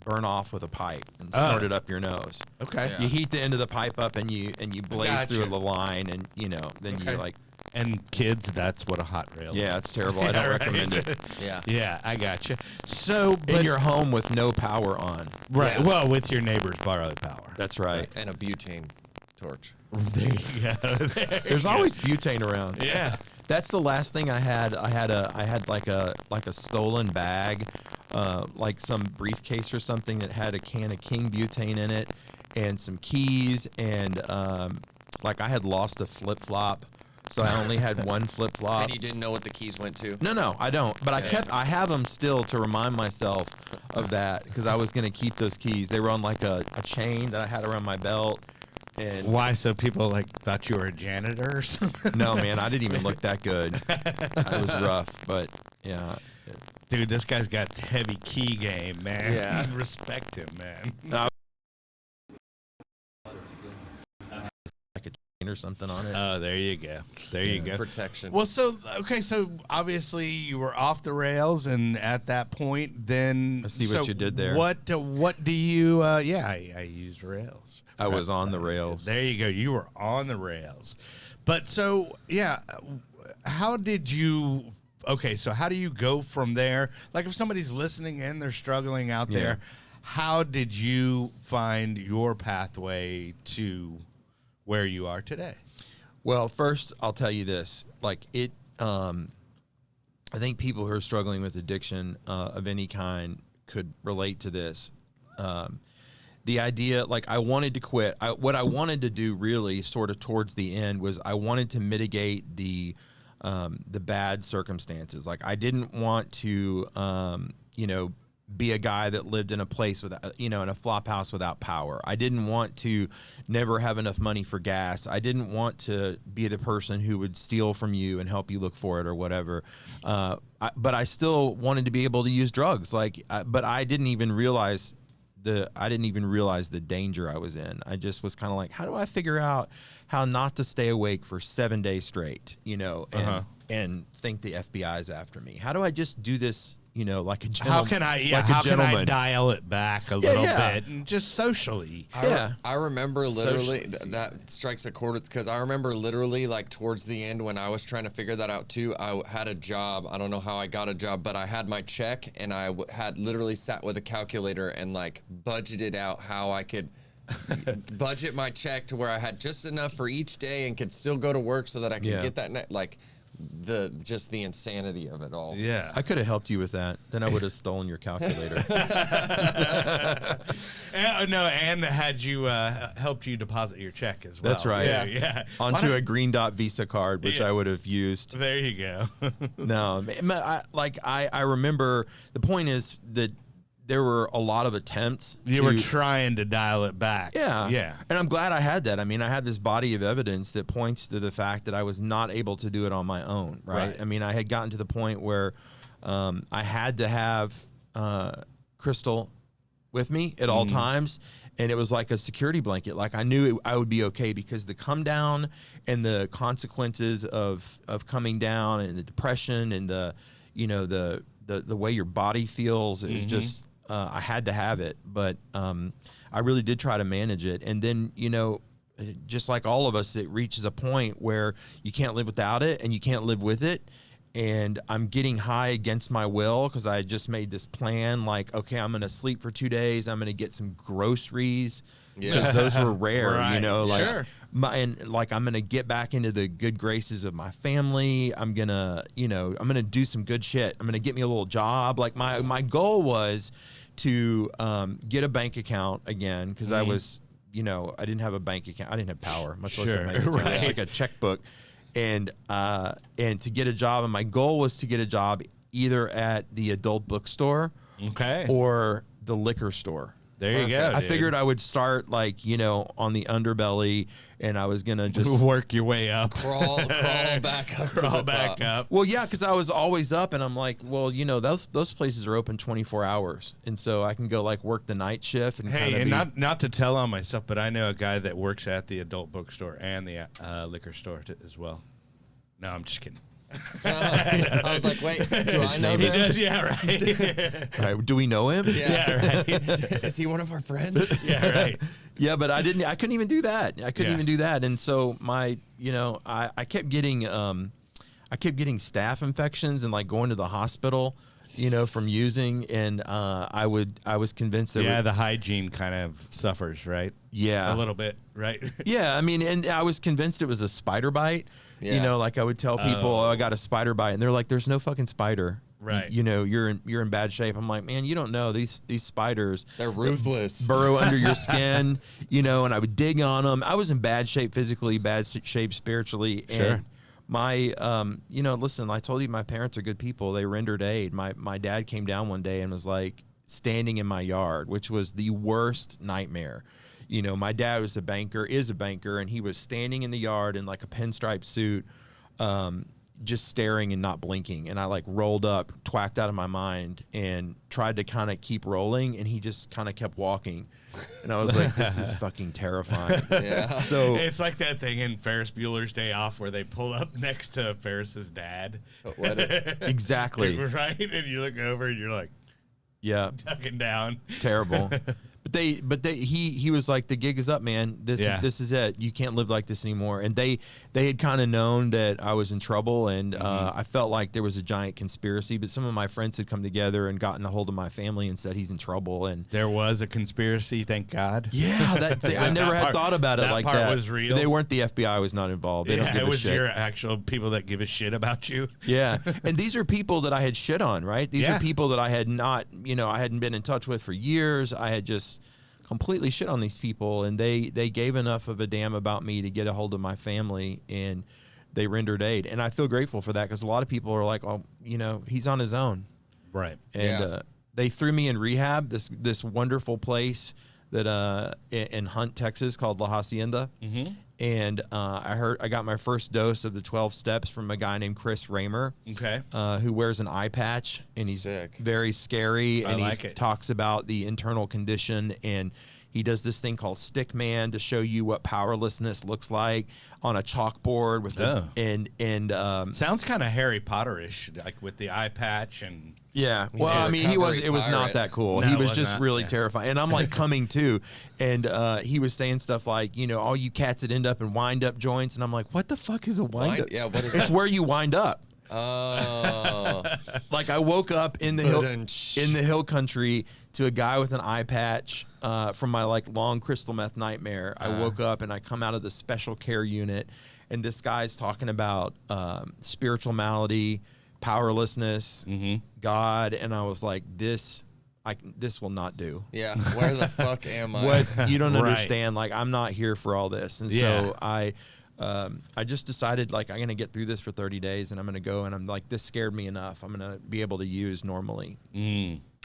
[SPEAKER 2] burn off with a pipe and snort it up your nose.
[SPEAKER 1] Okay.
[SPEAKER 3] Yeah.
[SPEAKER 2] You heat the end of the pipe up and you blaze
[SPEAKER 1] Gotcha.
[SPEAKER 2] through the line and then
[SPEAKER 1] Okay.
[SPEAKER 2] you like,
[SPEAKER 1] And kids, that's what a hot rail.
[SPEAKER 2] yeah,
[SPEAKER 1] is.
[SPEAKER 2] it's terrible. I don't
[SPEAKER 1] Yeah, right.
[SPEAKER 2] recommend it.
[SPEAKER 3] Yeah.
[SPEAKER 1] Yeah, I gotcha. So,
[SPEAKER 2] In
[SPEAKER 1] but
[SPEAKER 2] your home with no power on.
[SPEAKER 1] right.
[SPEAKER 3] Yeah.
[SPEAKER 1] Well, with your neighbor's borrowed power.
[SPEAKER 2] That's right.
[SPEAKER 3] And a butane torch.
[SPEAKER 1] There you go.
[SPEAKER 2] There's always butane around.
[SPEAKER 1] Yeah.
[SPEAKER 2] That's the last thing I had. I had like a stolen bag, like some briefcase or something that had a can of King butane in it, and some keys, and like I had lost a flip flop, so I only had one flip flop.
[SPEAKER 3] And you didn't know what the keys went to.
[SPEAKER 2] No, I don't. But
[SPEAKER 3] Yeah.
[SPEAKER 2] I have them still to remind myself of that because I was gonna keep those keys. They were on like a chain that I had around my belt. And
[SPEAKER 1] Why? So people like thought you were a janitor or something?
[SPEAKER 2] no, man, I didn't even look that good. I was rough, but yeah.
[SPEAKER 1] Dude, this guy's got heavy key game, man.
[SPEAKER 3] Yeah.
[SPEAKER 1] Respect him, man.
[SPEAKER 2] Like a chain or something on it.
[SPEAKER 1] Oh, there you go. There you go.
[SPEAKER 3] Protection.
[SPEAKER 1] Well, so okay, so obviously you were off the rails, and at that point, then
[SPEAKER 2] I see what
[SPEAKER 1] so
[SPEAKER 2] you did there.
[SPEAKER 1] What do you? Yeah, I use rails.
[SPEAKER 2] I was on the rails.
[SPEAKER 1] There you go. You were on the rails, but so yeah, how did you? Okay, so how do you go from there? Like, if somebody's listening and they're struggling out
[SPEAKER 2] Yeah.
[SPEAKER 1] there, how did you find your pathway to where you are today?
[SPEAKER 2] Well, first I'll tell you this: like it, I think people who are struggling with addiction of any kind could relate to this. The idea, like, I wanted to quit. What I wanted to do, really, sort of towards the end, was I wanted to mitigate the bad circumstances. Like, I didn't want to, be a guy that lived in a place without, in a flop house without power. I didn't want to never have enough money for gas. I didn't want to be the person who would steal from you and help you look for it or whatever. But I still wanted to be able to use drugs. But I didn't even realize the danger I was in. I just was kind of like, how do I figure out how not to stay awake for 7 days straight, and think the FBI's after me? How do I just do this, like a gentleman?
[SPEAKER 1] How can I? Yeah,
[SPEAKER 2] like a
[SPEAKER 1] how can I
[SPEAKER 2] gentleman?
[SPEAKER 1] dial it back a little
[SPEAKER 2] yeah.
[SPEAKER 1] bit and just socially?
[SPEAKER 3] I remember literally
[SPEAKER 1] Socially.
[SPEAKER 3] that strikes a chord because I remember literally like towards the end when I was trying to figure that out too. I had a job. I don't know how I got a job, but I had my check and I had literally sat with a calculator and like budgeted out how I could budget my check to where I had just enough for each day and could still go to work so that I could
[SPEAKER 2] Yeah.
[SPEAKER 3] get that like just the insanity of it all.
[SPEAKER 1] Yeah.
[SPEAKER 2] I could have helped you with that. Then I would have stolen your calculator.
[SPEAKER 1] And had you helped you deposit your check as well.
[SPEAKER 2] That's right.
[SPEAKER 1] Yeah.
[SPEAKER 2] Onto a green dot Visa card, which
[SPEAKER 1] Yeah.
[SPEAKER 2] I would have used.
[SPEAKER 1] There you go.
[SPEAKER 2] No, I remember the point is that there were a lot of attempts.
[SPEAKER 1] You were trying to dial it back.
[SPEAKER 2] Yeah.
[SPEAKER 1] Yeah.
[SPEAKER 2] And I'm glad I had that. I mean, I had this body of evidence that points to the fact that I was not able to do it on my own, right? I mean, I had gotten to the point where I had to have Crystal with me at all times. And it was like a security blanket. Like I knew I would be okay because the come down and the consequences of coming down and the depression and the way your body feels is just, I had to have it, but I really did try to manage it. And then, just like all of us, it reaches a point where you can't live without it and you can't live with it. And I'm getting high against my will because I just made this plan like, okay, I'm going to sleep for 2 days. I'm going to get some groceries because those were rare,
[SPEAKER 1] Right. Sure.
[SPEAKER 2] I'm going to get back into the good graces of my family. I'm going to, I'm going to do some good shit. I'm going to get me a little job. Like my goal was to get a bank account again because I was, I didn't have a bank account. I didn't have power, much less a bank account,
[SPEAKER 1] Right.
[SPEAKER 2] like a checkbook. And to get a job, and my goal was to get a job either at the adult bookstore
[SPEAKER 1] Okay.
[SPEAKER 2] or the liquor store.
[SPEAKER 1] There you go.
[SPEAKER 2] I
[SPEAKER 1] dude.
[SPEAKER 2] figured I would start on the underbelly, and I was gonna just
[SPEAKER 1] work your way up.
[SPEAKER 3] Crawl back up.
[SPEAKER 1] Crawl
[SPEAKER 3] to the
[SPEAKER 1] back
[SPEAKER 3] top.
[SPEAKER 1] up.
[SPEAKER 2] Well, yeah, because I was always up, and I'm like, well, those places are open 24 hours, and so I can go like work the night shift and
[SPEAKER 1] Hey,
[SPEAKER 2] kind
[SPEAKER 1] and
[SPEAKER 2] of
[SPEAKER 1] not to tell on myself, but I know a guy that works at the adult bookstore and the liquor store as well. No, I'm just kidding.
[SPEAKER 3] I was like, wait, do I know
[SPEAKER 2] name
[SPEAKER 1] He
[SPEAKER 2] is-
[SPEAKER 3] this?
[SPEAKER 1] does, yeah, right.
[SPEAKER 2] Right, do we know him?
[SPEAKER 1] Yeah, right.
[SPEAKER 3] Is he one of our friends?
[SPEAKER 1] Yeah, right.
[SPEAKER 2] Yeah, but I couldn't even do that. I couldn't
[SPEAKER 1] Yeah.
[SPEAKER 2] even do that, and so I kept getting staph infections and like going to the hospital, from using, and I was convinced that
[SPEAKER 1] The hygiene kind of suffers, right?
[SPEAKER 2] yeah
[SPEAKER 1] A little bit, right?
[SPEAKER 2] Yeah, I mean, and I was convinced it was a spider bite.
[SPEAKER 3] Yeah.
[SPEAKER 2] Like I would tell people, oh, I got a spider bite, and they're like, "There's no fucking spider."
[SPEAKER 1] Right.
[SPEAKER 2] You're in bad shape. I'm like, man, you don't know these spiders.
[SPEAKER 3] They're ruthless.
[SPEAKER 2] Burrow under your skin, and I would dig on them. I was in bad shape physically, bad shape spiritually.
[SPEAKER 1] Sure.
[SPEAKER 2] And my, listen, I told you my parents are good people. They rendered aid. My dad came down one day and was like standing in my yard, which was the worst nightmare. My dad is a banker, and he was standing in the yard in like a pinstripe suit, just staring and not blinking. And I like rolled up, twacked out of my mind, and tried to kind of keep rolling, and he just kind of kept walking. And I was like, this is fucking terrifying.
[SPEAKER 3] Yeah.
[SPEAKER 2] So
[SPEAKER 1] It's like that thing in Ferris Bueller's Day Off where they pull up next to Ferris's dad.
[SPEAKER 2] exactly.
[SPEAKER 1] Right? And you look over and you're like
[SPEAKER 2] Yeah,
[SPEAKER 1] ducking down.
[SPEAKER 2] it's terrible. But he was like, the gig is up, man. This is it. You can't live like this anymore. And they had kind of known that I was in trouble, and I felt like there was a giant conspiracy. But some of my friends had come together and gotten a hold of my family and said he's in trouble. And
[SPEAKER 1] There was a conspiracy, thank God.
[SPEAKER 2] yeah, I never had thought about it
[SPEAKER 1] that
[SPEAKER 2] like
[SPEAKER 1] part
[SPEAKER 2] that.
[SPEAKER 1] was real.
[SPEAKER 2] They weren't the FBI. Was not involved. They don't
[SPEAKER 1] Yeah,
[SPEAKER 2] give
[SPEAKER 1] it
[SPEAKER 2] a
[SPEAKER 1] was
[SPEAKER 2] shit.
[SPEAKER 1] your actual people that give a shit about you.
[SPEAKER 2] Yeah, and these are people that I had shit on, right? These
[SPEAKER 1] Yeah.
[SPEAKER 2] are people that I had not, I hadn't been in touch with for years. I had just completely shit on these people, and they gave enough of a damn about me to get a hold of my family, and they rendered aid. And I feel grateful for that, because a lot of people are like, oh, he's on his own.
[SPEAKER 1] Right.
[SPEAKER 2] And they threw me in rehab, this wonderful place that in Hunt, Texas, called La Hacienda. Mm-hmm. And I got my first dose of the 12 steps from a guy named Chris Raymer,
[SPEAKER 1] Okay.
[SPEAKER 2] who wears an eye patch, and he's
[SPEAKER 3] Sick.
[SPEAKER 2] very scary, and
[SPEAKER 1] like
[SPEAKER 2] he
[SPEAKER 1] it.
[SPEAKER 2] talks about the internal condition, and he does this thing called Stick Man to show you what powerlessness looks like on a chalkboard with
[SPEAKER 1] Oh.
[SPEAKER 2] and
[SPEAKER 1] Sounds kind of Harry Potter-ish, like with the eye patch and
[SPEAKER 2] yeah.
[SPEAKER 3] He's
[SPEAKER 2] Well,
[SPEAKER 3] a
[SPEAKER 2] I mean, it was
[SPEAKER 3] recovery
[SPEAKER 2] not
[SPEAKER 3] pirate.
[SPEAKER 2] that cool.
[SPEAKER 1] No,
[SPEAKER 2] He
[SPEAKER 1] it
[SPEAKER 2] was
[SPEAKER 1] was
[SPEAKER 2] just
[SPEAKER 1] not,
[SPEAKER 2] really
[SPEAKER 1] yeah.
[SPEAKER 2] terrifying. And I'm like coming to, and he was saying stuff like, all you cats that end up in wind up joints, and I'm like, what the fuck is a wind up?
[SPEAKER 3] Yeah, what is
[SPEAKER 2] It's
[SPEAKER 3] that?
[SPEAKER 2] where you wind up.
[SPEAKER 3] Oh.
[SPEAKER 2] Like I woke up in the hill country to a guy with an eye patch, from my like long crystal meth nightmare. I woke up and I come out of the special care unit, and this guy's talking about spiritual malady, powerlessness, God, and I was like, this will not do.
[SPEAKER 3] Yeah, where the fuck am I?
[SPEAKER 2] What you don't
[SPEAKER 1] Right.
[SPEAKER 2] understand, like I'm not here for all this. And so I just decided like I'm gonna get through this for 30 days, and I'm gonna go, and I'm like, this scared me enough. I'm gonna be able to use normally.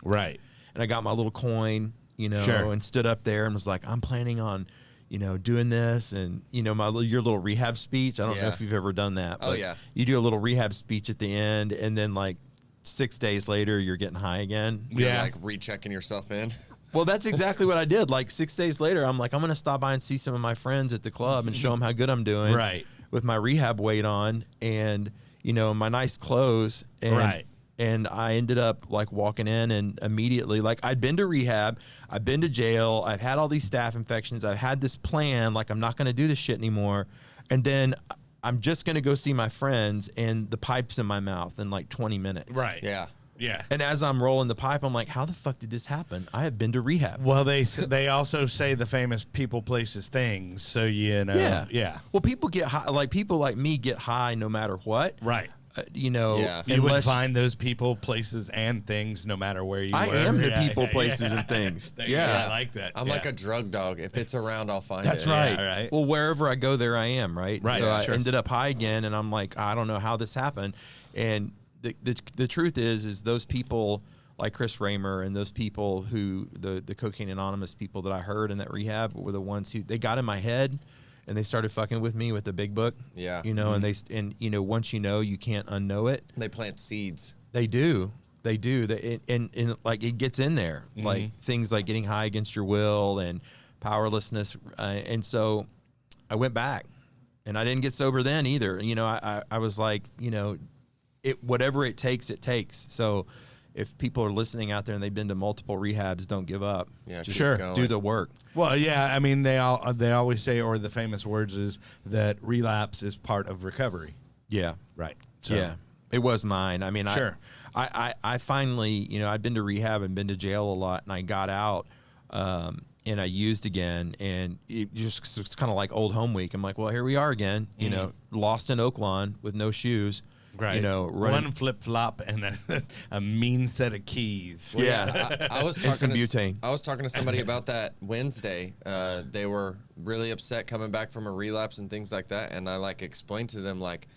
[SPEAKER 1] Right.
[SPEAKER 2] And I got my little coin, you know,
[SPEAKER 1] Sure.
[SPEAKER 2] and stood up there and was like, I'm planning on, you know, doing this, and you know, your little rehab speech. I don't know
[SPEAKER 3] Yeah.
[SPEAKER 2] if you've ever done that.
[SPEAKER 3] Oh,
[SPEAKER 2] But
[SPEAKER 3] yeah.
[SPEAKER 2] you do a little rehab speech at the end, and then like 6 days later, you're getting high again.
[SPEAKER 3] You're
[SPEAKER 1] Yeah.
[SPEAKER 3] like rechecking yourself in.
[SPEAKER 2] Well, that's exactly what I did. Like 6 days later, I'm like, I'm going to stop by and see some of my friends at the club and show them how good I'm doing.
[SPEAKER 1] Right.
[SPEAKER 2] With my rehab weight on and, you know, my nice clothes. And,
[SPEAKER 1] Right.
[SPEAKER 2] And I ended up like walking in and immediately, like I'd been to rehab, I've been to jail, I've had all these staph infections, I've had this plan, like I'm not going to do this shit anymore. And then I'm just going to go see my friends, and the pipe's in my mouth in like 20 minutes.
[SPEAKER 1] Right.
[SPEAKER 3] Yeah.
[SPEAKER 1] Yeah.
[SPEAKER 2] And as I'm rolling the pipe, I'm like, how the fuck did this happen? I have been to rehab.
[SPEAKER 1] Well, they also say the famous people, places, things. So you know.
[SPEAKER 2] Yeah.
[SPEAKER 1] Yeah.
[SPEAKER 2] Well, people get high, like people like me get high no matter what.
[SPEAKER 1] Right.
[SPEAKER 2] You know,
[SPEAKER 3] Yeah.
[SPEAKER 1] You would
[SPEAKER 2] unless
[SPEAKER 1] find those people, places, and things no matter where you
[SPEAKER 2] I
[SPEAKER 1] were.
[SPEAKER 2] am the
[SPEAKER 1] Yeah,
[SPEAKER 2] people,
[SPEAKER 1] yeah,
[SPEAKER 2] places,
[SPEAKER 1] yeah.
[SPEAKER 2] and things.
[SPEAKER 1] There you
[SPEAKER 2] Yeah.
[SPEAKER 1] go. I like that.
[SPEAKER 3] I'm
[SPEAKER 1] Yeah.
[SPEAKER 3] like a drug dog. If it's around, I'll find
[SPEAKER 2] That's
[SPEAKER 3] it.
[SPEAKER 2] right.
[SPEAKER 1] Yeah, right.
[SPEAKER 2] Well, wherever I go, there I am, right?
[SPEAKER 1] Right,
[SPEAKER 2] So
[SPEAKER 1] yeah,
[SPEAKER 2] I
[SPEAKER 1] sure.
[SPEAKER 2] ended up high again, and I'm like, I don't know how this happened. And the truth is those people like Chris Raymer and those people who the Cocaine Anonymous people that I heard in that rehab were the ones who they got in my head. And they started fucking with me with the big book.
[SPEAKER 3] Yeah.
[SPEAKER 2] You know, and you know, once you know, you can't unknow it.
[SPEAKER 3] They plant seeds.
[SPEAKER 2] They do. They do. And like it gets in there, like things like getting high against your will and powerlessness. And so I went back, and I didn't get sober then either. You know, I was like, you know, whatever it takes, it takes. So if people are listening out there and they've been to multiple rehabs, don't give up.
[SPEAKER 3] Yeah,
[SPEAKER 2] Just
[SPEAKER 1] Sure.
[SPEAKER 3] going.
[SPEAKER 2] do the work.
[SPEAKER 1] Well, yeah. I mean, they always say, or the famous words is that relapse is part of recovery.
[SPEAKER 2] Yeah.
[SPEAKER 1] Right. So,
[SPEAKER 2] Yeah, it was mine. I mean,
[SPEAKER 1] Sure.
[SPEAKER 2] I finally, you know, I'd been to rehab and been to jail a lot, and I got out, and I used again, and it's kind of like old home week. I'm like, well, here we are again, you know, lost in Oaklawn with no shoes,
[SPEAKER 1] Right.
[SPEAKER 2] you know, running.
[SPEAKER 1] One flip flop and a mean set of keys.
[SPEAKER 3] Well,
[SPEAKER 2] Yeah.
[SPEAKER 3] I was
[SPEAKER 2] And
[SPEAKER 3] talking
[SPEAKER 2] some
[SPEAKER 3] to
[SPEAKER 2] butane.
[SPEAKER 3] I was talking to somebody about that Wednesday. They were really upset coming back from a relapse and things like that, and I like explained to them like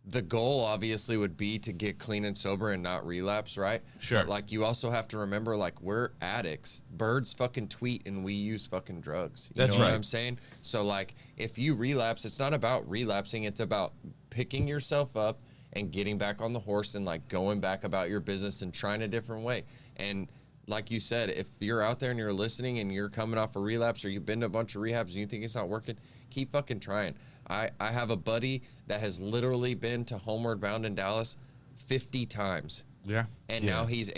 [SPEAKER 3] the goal obviously would be to get clean and sober and not relapse, right?
[SPEAKER 1] Sure.
[SPEAKER 3] But like you also have to remember like we're addicts. Birds fucking tweet and we use fucking drugs. You
[SPEAKER 2] That's
[SPEAKER 3] know what
[SPEAKER 2] right.
[SPEAKER 3] I'm saying? So like if you relapse, it's not about relapsing, it's about picking yourself up and getting back on the horse and like going back about your business and trying a different way. And like you said, if you're out there and you're listening and you're coming off a relapse or you've been to a bunch of rehabs and you think it's not working, keep fucking trying. I have a buddy that has literally been to Homeward Bound in Dallas 50 times.
[SPEAKER 1] Yeah.
[SPEAKER 3] And now he's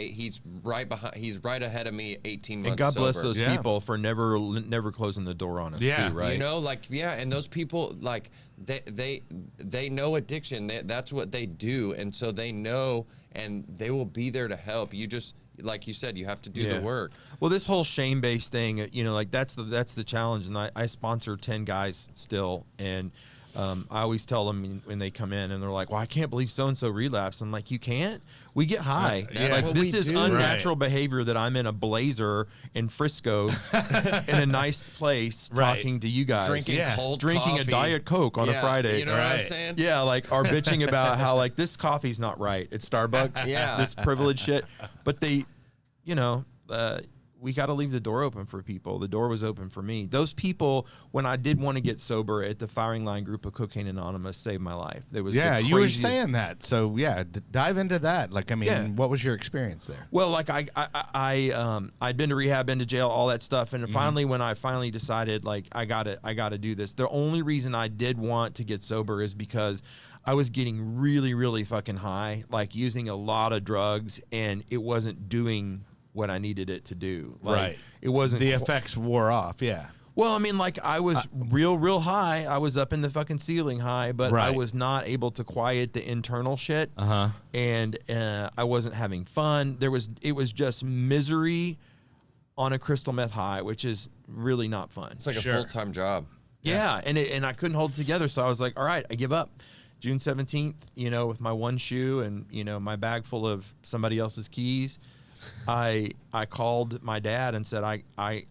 [SPEAKER 3] right behind. He's right ahead of me, 18 months.
[SPEAKER 2] And God bless
[SPEAKER 3] sober.
[SPEAKER 2] those
[SPEAKER 1] Yeah.
[SPEAKER 2] people for never closing the door on us.
[SPEAKER 1] Yeah.
[SPEAKER 2] Too, right?
[SPEAKER 3] You know, like and those people like they know addiction. That's what they do, and so they know, and they will be there to help. You just like you said, you have to do the work.
[SPEAKER 2] Well, this whole shame-based thing, you know, like that's the challenge. And I sponsor 10 guys still, and I always tell them when they come in and they're like, well, I can't believe so-and-so relapsed. I'm like, you can't? We get high.
[SPEAKER 1] Yeah.
[SPEAKER 2] Like,
[SPEAKER 3] what
[SPEAKER 2] this
[SPEAKER 3] we
[SPEAKER 2] is
[SPEAKER 3] do.
[SPEAKER 2] unnatural behavior that I'm in a blazer in Frisco in a nice place
[SPEAKER 1] Right.
[SPEAKER 2] talking to you guys.
[SPEAKER 3] Drinking
[SPEAKER 1] Yeah.
[SPEAKER 3] cold
[SPEAKER 2] Drinking
[SPEAKER 3] coffee.
[SPEAKER 2] a Diet Coke on a
[SPEAKER 3] Yeah,
[SPEAKER 2] Friday.
[SPEAKER 3] You know what I'm
[SPEAKER 1] Right.
[SPEAKER 3] saying?
[SPEAKER 2] Yeah, like are bitching about how like this coffee's not right at Starbucks.
[SPEAKER 3] Yeah.
[SPEAKER 2] This privileged shit. But they, you know, we got to leave the door open for people. The door was open for me. Those people, when I did want to get sober at the firing line group of Cocaine Anonymous, saved my life. There was
[SPEAKER 1] Yeah,
[SPEAKER 2] the
[SPEAKER 1] you were
[SPEAKER 2] craziest-
[SPEAKER 1] saying that. So yeah, dive into that. Like, I mean,
[SPEAKER 2] Yeah.
[SPEAKER 1] what was your experience there?
[SPEAKER 2] Well, like I'd been to rehab, been to jail, all that stuff, and finally, when I finally decided, like, I gotta do this. The only reason I did want to get sober is because I was getting really, really fucking high, like using a lot of drugs, and it wasn't doing what I needed it to do. Like,
[SPEAKER 1] Right.
[SPEAKER 2] It wasn't
[SPEAKER 1] The effects wore off. Yeah.
[SPEAKER 2] Well, I mean, like I was real high. I was up in the fucking ceiling high, but I
[SPEAKER 1] Right.
[SPEAKER 2] was not able to quiet the internal shit.
[SPEAKER 1] Uh-huh.
[SPEAKER 2] And I wasn't having fun. It was just misery on a crystal meth high, which is really not fun.
[SPEAKER 3] It's like
[SPEAKER 1] Sure.
[SPEAKER 3] a full-time job.
[SPEAKER 2] Yeah, and I couldn't hold it together, so I was like, all right, I give up. June 17th, with my one shoe and, my bag full of somebody else's keys, I called my dad and said, I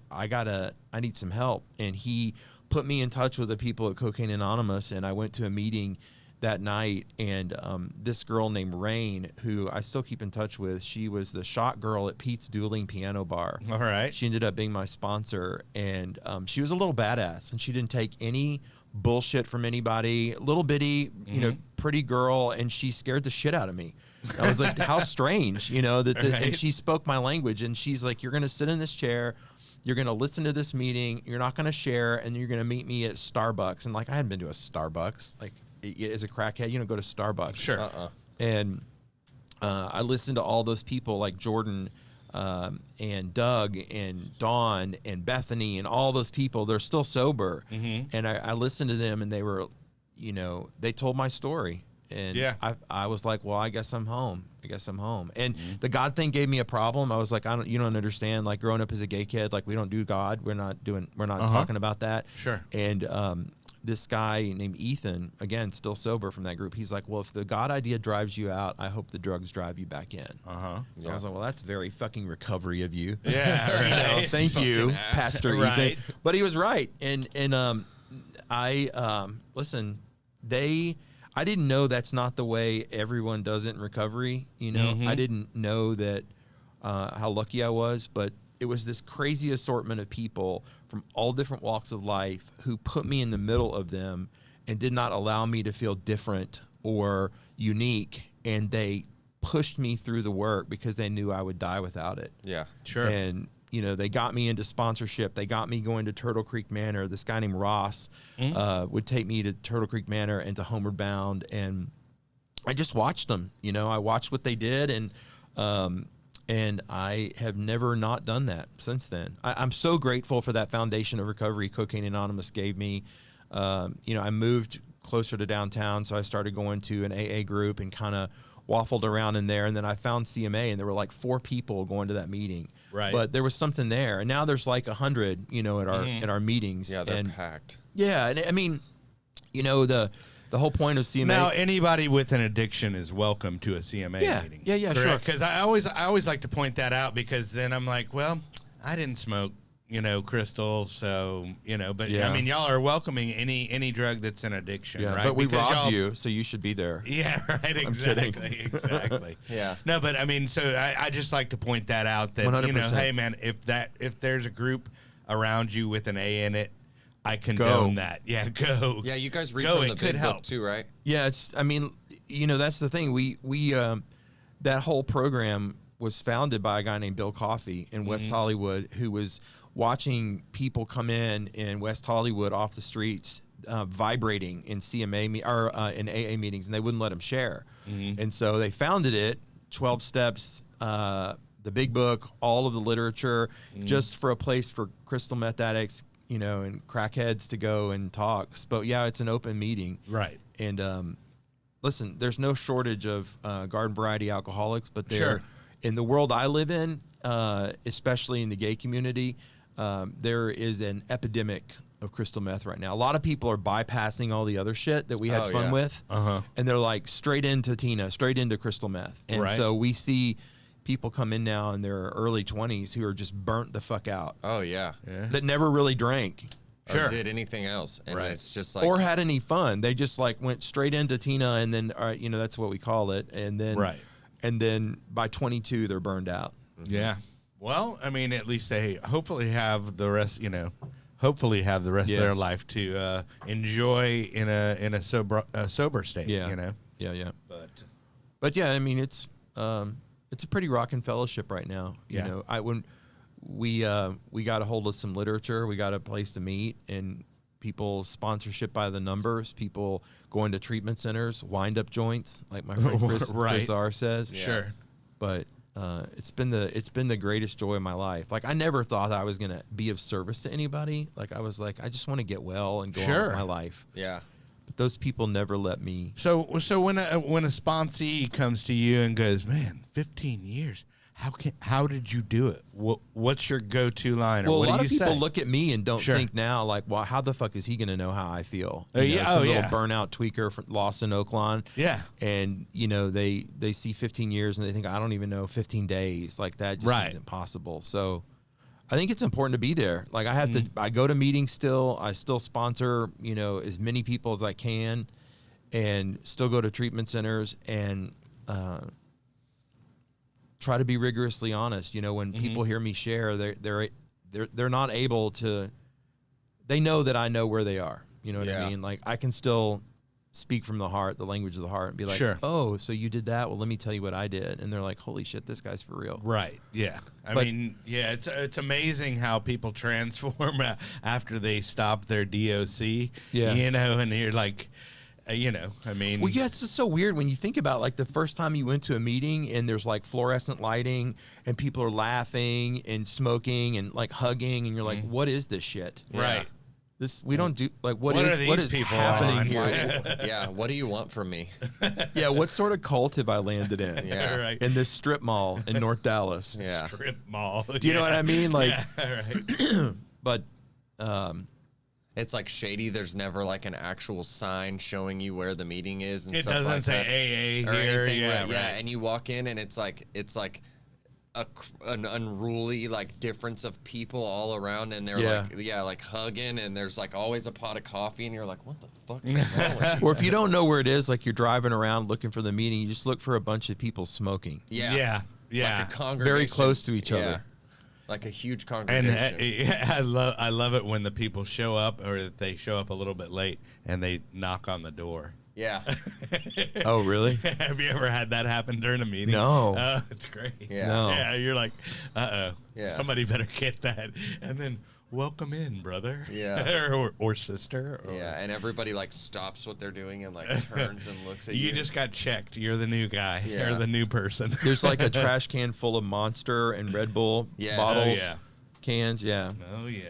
[SPEAKER 2] need some help. And he put me in touch with the people at Cocaine Anonymous, and I went to a meeting that night, and this girl named Rain, who I still keep in touch with, she was the shot girl at Pete's Dueling Piano Bar.
[SPEAKER 1] All right.
[SPEAKER 2] She ended up being my sponsor, and she was a little badass, and she didn't take any bullshit from anybody. Little bitty, pretty girl, and she scared the shit out of me. I was like, how strange, and she spoke my language, and she's like, you're going to sit in this chair, you're going to listen to this meeting, you're not going to share, and you're going to meet me at Starbucks. And like, I hadn't been to a Starbucks. Like, as a crackhead, you don't go to Starbucks.
[SPEAKER 1] Sure.
[SPEAKER 2] And I listened to all those people like Jordan and Doug and Dawn and Bethany and all those people. They're still sober. And I listened to them, and they were, they told my story. And I was like, well, I guess I'm home. And the God thing gave me a problem. I was like, you don't understand. Like, growing up as a gay kid, like, we don't do God. We're not talking about that.
[SPEAKER 1] Sure.
[SPEAKER 2] And this guy named Ethan, again, still sober from that group, he's like, well, if the God idea drives you out, I hope the drugs drive you back in.
[SPEAKER 1] Uh-huh.
[SPEAKER 2] Yeah. I was like, well, that's very fucking recovery of you.
[SPEAKER 1] Yeah, right.
[SPEAKER 2] Thank you, Pastor
[SPEAKER 1] Right.
[SPEAKER 2] Ethan. But he was right. And listen, I didn't know that's not the way everyone does it in recovery. I didn't know that how lucky I was, but it was this crazy assortment of people from all different walks of life who put me in the middle of them and did not allow me to feel different or unique. And they pushed me through the work because they knew I would die without it.
[SPEAKER 3] Yeah.
[SPEAKER 1] Sure.
[SPEAKER 2] And, they got me into sponsorship. They got me going to Turtle Creek Manor. This guy named Ross would take me to Turtle Creek Manor and to Homeward Bound. And I just watched them. I watched what they did. And I have never not done that since then. I'm so grateful for that foundation of recovery Cocaine Anonymous gave me. I moved closer to downtown, so I started going to an AA group and kind of waffled around in there. And then I found CMA, and there were like 4 people going to that meeting.
[SPEAKER 1] Right.
[SPEAKER 2] But there was something there, and now there's like 100, at our meetings.
[SPEAKER 3] Yeah, they're packed.
[SPEAKER 2] Yeah, and I mean, the whole point of CMA.
[SPEAKER 1] Now, anybody with an addiction is welcome to a CMA meeting.
[SPEAKER 2] Yeah, sure.
[SPEAKER 1] Because I always like to point that out, because then I'm like, well, I didn't smoke, crystal, so but
[SPEAKER 2] Yeah.
[SPEAKER 1] I mean, y'all are welcoming any drug that's an addiction,
[SPEAKER 2] Yeah,
[SPEAKER 1] right?
[SPEAKER 2] but we
[SPEAKER 1] Because
[SPEAKER 2] robbed
[SPEAKER 1] y'all-
[SPEAKER 2] you, so you should be there.
[SPEAKER 1] Yeah, right. Exactly. Exactly.
[SPEAKER 3] Yeah.
[SPEAKER 1] No, but I mean, so I just like to point that out that
[SPEAKER 2] 100%.
[SPEAKER 1] hey man, if there's a group around you with an A in it, I condone that. Yeah, go.
[SPEAKER 3] Yeah, you guys read
[SPEAKER 1] Go,
[SPEAKER 3] from
[SPEAKER 1] it
[SPEAKER 3] the
[SPEAKER 1] could
[SPEAKER 3] big
[SPEAKER 1] help.
[SPEAKER 3] book too, right?
[SPEAKER 2] Yeah, that's the thing. We that whole program was founded by a guy named Bill Coffey in West Hollywood, who was watching people come in West Hollywood off the streets, vibrating in in AA meetings, and they wouldn't let them share. And so they founded it, 12 Steps, the big book, all of the literature, just for a place for crystal meth addicts, and crackheads to go and talk. But yeah, it's an open meeting.
[SPEAKER 1] Right.
[SPEAKER 2] And listen, there's no shortage of garden variety alcoholics, but
[SPEAKER 1] Sure.
[SPEAKER 2] in the world I live in, especially in the gay community, there is an epidemic of crystal meth right now. A lot of people are bypassing all the other shit that we had fun with, and they're like straight into Tina, straight into crystal meth. And
[SPEAKER 1] Right.
[SPEAKER 2] so we see people come in now in their early 20s who are just burnt the fuck out,
[SPEAKER 3] Oh yeah.
[SPEAKER 2] that never really drank.
[SPEAKER 1] Sure.
[SPEAKER 3] Or did anything else, and
[SPEAKER 1] Right.
[SPEAKER 3] it's just like
[SPEAKER 2] Or had any fun. They just like went straight into Tina, and then that's what we call it. And then
[SPEAKER 1] Right.
[SPEAKER 2] and then by 22 they're burned out.
[SPEAKER 1] Yeah. Well, I mean, at least they hopefully have the rest. Hopefully have the rest of their life to enjoy in a sober state.
[SPEAKER 2] Yeah. Yeah.
[SPEAKER 1] But
[SPEAKER 2] yeah, I mean it's a pretty rockin' fellowship right now.
[SPEAKER 1] Yeah.
[SPEAKER 2] When we got a hold of some literature, we got a place to meet, and people sponsorship by the numbers, people going to treatment centers, wind up joints, like my friend Chris R says.
[SPEAKER 3] Yeah.
[SPEAKER 1] Sure.
[SPEAKER 2] But it's been the greatest joy of my life. Like, I never thought I was gonna be of service to anybody. Like, I was like, I just want to get well and go on
[SPEAKER 1] Sure.
[SPEAKER 2] with my life.
[SPEAKER 3] yeah.
[SPEAKER 2] But those people never let me.
[SPEAKER 1] So when a sponsee comes to you and goes, man, 15 years, how did you do it? What's your go-to line? Or
[SPEAKER 2] Well,
[SPEAKER 1] what
[SPEAKER 2] a lot
[SPEAKER 1] do
[SPEAKER 2] of
[SPEAKER 1] you
[SPEAKER 2] people
[SPEAKER 1] say?
[SPEAKER 2] look at me and don't
[SPEAKER 1] Sure.
[SPEAKER 2] think now, like, well, how the fuck is he going to know how I feel?
[SPEAKER 1] Yeah,
[SPEAKER 2] Some
[SPEAKER 1] oh,
[SPEAKER 2] little
[SPEAKER 1] yeah.
[SPEAKER 2] burnout tweaker from lost in Oakland.
[SPEAKER 1] Yeah.
[SPEAKER 2] And, they see 15 years and they think, I don't even know 15 days. Like, that just
[SPEAKER 1] Right.
[SPEAKER 2] seems impossible. So I think it's important to be there. Like, I have to,
[SPEAKER 1] Mm-hmm.
[SPEAKER 2] I go to meetings still. I still sponsor, as many people as I can and still go to treatment centers and, try to be rigorously honest. When people hear me share, they're not able to. They know that I know where they are. You know what I
[SPEAKER 3] Yeah.
[SPEAKER 2] mean? Like, I can still speak from the heart, the language of the heart, and be like,
[SPEAKER 1] Sure.
[SPEAKER 2] "Oh, so you did that? Well, let me tell you what I did." And they're like, "Holy shit, this guy's for real."
[SPEAKER 1] Right. Yeah. I
[SPEAKER 2] But-
[SPEAKER 1] mean, yeah, it's amazing how people transform after they stop their DOC.
[SPEAKER 2] Yeah.
[SPEAKER 1] And you're like, I mean.
[SPEAKER 2] Well, yeah, it's just so weird when you think about like the first time you went to a meeting and there's like fluorescent lighting and people are laughing and smoking and like hugging and you're like, what is this shit?
[SPEAKER 1] Right.
[SPEAKER 2] We don't do like what
[SPEAKER 1] What
[SPEAKER 2] is
[SPEAKER 1] are
[SPEAKER 2] what
[SPEAKER 1] these
[SPEAKER 2] is
[SPEAKER 1] people
[SPEAKER 2] happening
[SPEAKER 1] on?
[SPEAKER 2] here?
[SPEAKER 3] Yeah, what do you want from me?
[SPEAKER 2] Yeah, what sort of cult have I landed in?
[SPEAKER 3] Yeah.
[SPEAKER 1] Right.
[SPEAKER 2] In this strip mall in North Dallas.
[SPEAKER 3] Yeah.
[SPEAKER 1] Strip mall.
[SPEAKER 2] Do you know what I mean? Like,
[SPEAKER 1] Yeah, right.
[SPEAKER 2] but
[SPEAKER 3] It's like shady. There's never like an actual sign showing you where the meeting is and
[SPEAKER 1] It
[SPEAKER 3] stuff
[SPEAKER 1] doesn't
[SPEAKER 3] like
[SPEAKER 1] say
[SPEAKER 3] that.
[SPEAKER 1] AA
[SPEAKER 3] Or
[SPEAKER 1] here.
[SPEAKER 3] anything,
[SPEAKER 1] Yeah,
[SPEAKER 3] right? Yeah,
[SPEAKER 1] right.
[SPEAKER 3] and you walk in and it's like an unruly like difference of people all around, and they're like hugging, and there's like always a pot of coffee, and you're like, what the fuck is wrong with you?
[SPEAKER 2] or if you don't know where it is, like you're driving around looking for the meeting, you just look for a bunch of people smoking.
[SPEAKER 3] Yeah,
[SPEAKER 1] Yeah. Yeah.
[SPEAKER 3] like a congregation,
[SPEAKER 2] Very close to each
[SPEAKER 3] yeah.
[SPEAKER 2] other.
[SPEAKER 3] Like a huge
[SPEAKER 1] And
[SPEAKER 3] congregation.
[SPEAKER 1] I love it when the people show up or that they show up a little bit late and they knock on the door.
[SPEAKER 3] Yeah,
[SPEAKER 2] Oh, really?
[SPEAKER 1] Have you ever had that happen during a meeting?
[SPEAKER 2] No.
[SPEAKER 1] Oh, it's great.
[SPEAKER 3] Yeah.
[SPEAKER 2] No.
[SPEAKER 1] Yeah, you're like,
[SPEAKER 3] Yeah.
[SPEAKER 1] somebody better get that. And then welcome in, brother.
[SPEAKER 3] Yeah.
[SPEAKER 1] or sister. Or,
[SPEAKER 3] yeah, and everybody like stops what they're doing and like turns and looks at you.
[SPEAKER 1] You just got checked. You're the new guy.
[SPEAKER 3] Yeah.
[SPEAKER 1] You're the new person.
[SPEAKER 2] There's like a trash can full of Monster and Red Bull
[SPEAKER 3] Yes.
[SPEAKER 2] bottles,
[SPEAKER 1] Oh, yeah.
[SPEAKER 2] cans. Yeah.
[SPEAKER 1] Oh, yeah.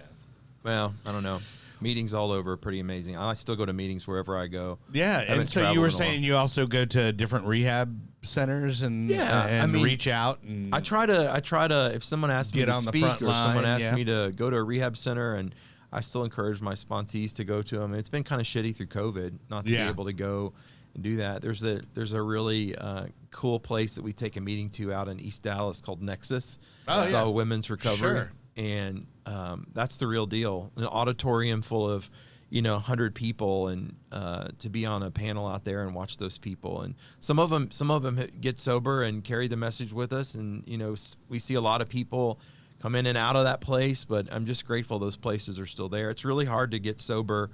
[SPEAKER 2] Well, I don't know. Meetings all over, pretty amazing. I still go to meetings wherever I go.
[SPEAKER 1] Yeah,
[SPEAKER 2] haven't
[SPEAKER 1] and so you
[SPEAKER 2] traveled
[SPEAKER 1] were
[SPEAKER 2] in a while.
[SPEAKER 1] saying you also go to different rehab centers and
[SPEAKER 2] I mean,
[SPEAKER 1] reach out and
[SPEAKER 2] I try to if someone asks me
[SPEAKER 1] Get
[SPEAKER 2] to
[SPEAKER 1] on the
[SPEAKER 2] speak
[SPEAKER 1] front
[SPEAKER 2] or someone
[SPEAKER 1] line,
[SPEAKER 2] asks
[SPEAKER 1] yeah.
[SPEAKER 2] me to go to a rehab center, and I still encourage my sponsees to go to them. It's been kind of shitty through COVID not to
[SPEAKER 1] Yeah.
[SPEAKER 2] be able to go and do that. There's a really cool place that we take a meeting to out in East Dallas called Nexus.
[SPEAKER 1] Oh,
[SPEAKER 2] it's
[SPEAKER 1] yeah.
[SPEAKER 2] all women's recovery,
[SPEAKER 1] Sure.
[SPEAKER 2] and that's the real deal. An auditorium full of 100 people, and to be on a panel out there and watch those people, and some of them get sober and carry the message with us, and we see a lot of people come in and out of that place, but I'm just grateful those places are still there. It's really hard to get sober